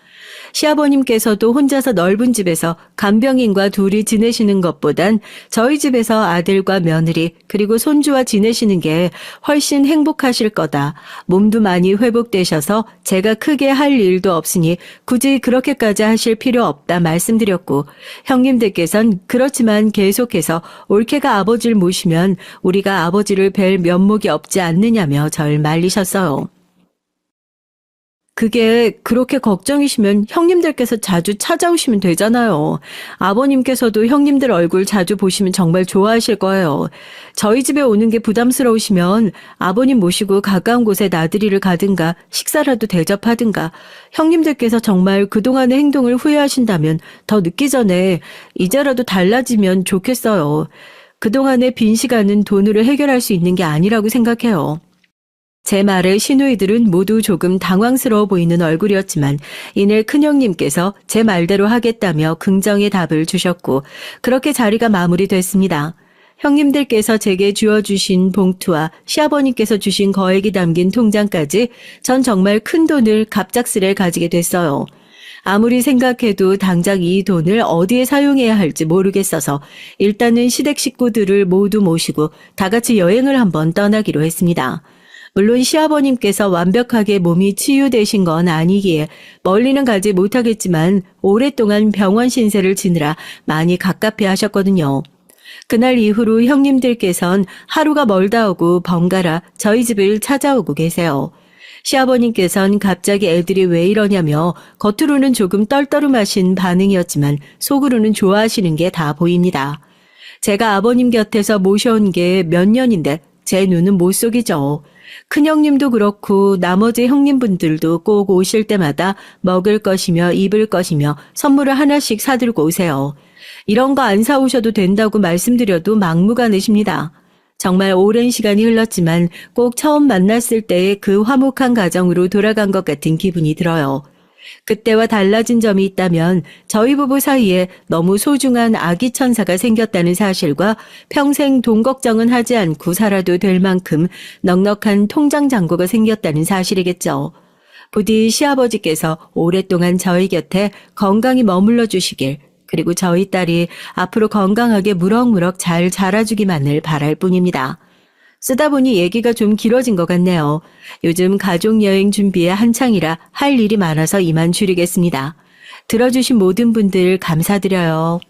시아버님께서도 혼자서 넓은 집에서 간병인과 둘이 지내시는 것보단 저희 집에서 아들과 며느리 그리고 손주와 지내시는 게 훨씬 행복하실 거다. 몸도 많이 회복되셔서 제가 크게 할 일도 없으니 굳이 그렇게까지 하실 필요 없다 말씀드렸고 형님들께선 그렇지만 계속해서 올케가 아버지를 모시면 우리가 아버지를 뵐 면목이 없지 않느냐며 절 말리셨어요. 그게 그렇게 걱정이시면 형님들께서 자주 찾아오시면 되잖아요. 아버님께서도 형님들 얼굴 자주 보시면 정말 좋아하실 거예요. 저희 집에 오는 게 부담스러우시면 아버님 모시고 가까운 곳에 나들이를 가든가 식사라도 대접하든가 형님들께서 정말 그동안의 행동을 후회하신다면 더 늦기 전에 이제라도 달라지면 좋겠어요. 그동안의 빈 시간은 돈으로 해결할 수 있는 게 아니라고 생각해요. 제 말에 시누이들은 모두 조금 당황스러워 보이는 얼굴이었지만 이내 큰형님께서 제 말대로 하겠다며 긍정의 답을 주셨고 그렇게 자리가 마무리됐습니다. 형님들께서 제게 주어주신 봉투와 시아버님께서 주신 거액이 담긴 통장까지 전 정말 큰 돈을 갑작스레 가지게 됐어요. 아무리 생각해도 당장 이 돈을 어디에 사용해야 할지 모르겠어서 일단은 시댁 식구들을 모두 모시고 다 같이 여행을 한번 떠나기로 했습니다. 물론 시아버님께서 완벽하게 몸이 치유되신 건 아니기에 멀리는 가지 못하겠지만 오랫동안 병원 신세를 지느라 많이 갑갑해 하셨거든요. 그날 이후로 형님들께선 하루가 멀다 오고 번갈아 저희 집을 찾아오고 계세요. 시아버님께선 갑자기 애들이 왜 이러냐며 겉으로는 조금 떨떠름하신 반응이었지만 속으로는 좋아하시는 게 다 보입니다. 제가 아버님 곁에서 모셔온 게 몇 년인데 제 눈은 못 속이죠. 큰형님도 그렇고 나머지 형님분들도 꼭 오실 때마다 먹을 것이며 입을 것이며 선물을 하나씩 사들고 오세요. 이런 거 안 사오셔도 된다고 말씀드려도 막무가내십니다. 정말 오랜 시간이 흘렀지만 꼭 처음 만났을 때의 그 화목한 가정으로 돌아간 것 같은 기분이 들어요. 그때와 달라진 점이 있다면 저희 부부 사이에 너무 소중한 아기 천사가 생겼다는 사실과 평생 돈 걱정은 하지 않고 살아도 될 만큼 넉넉한 통장 잔고가 생겼다는 사실이겠죠. 부디 시아버지께서 오랫동안 저희 곁에 건강히 머물러 주시길, 그리고 저희 딸이 앞으로 건강하게 무럭무럭 잘 자라주기만을 바랄 뿐입니다. 쓰다 보니 얘기가 좀 길어진 것 같네요. 요즘 가족여행 준비에 한창이라 할 일이 많아서 이만 줄이겠습니다. 들어주신 모든 분들 감사드려요.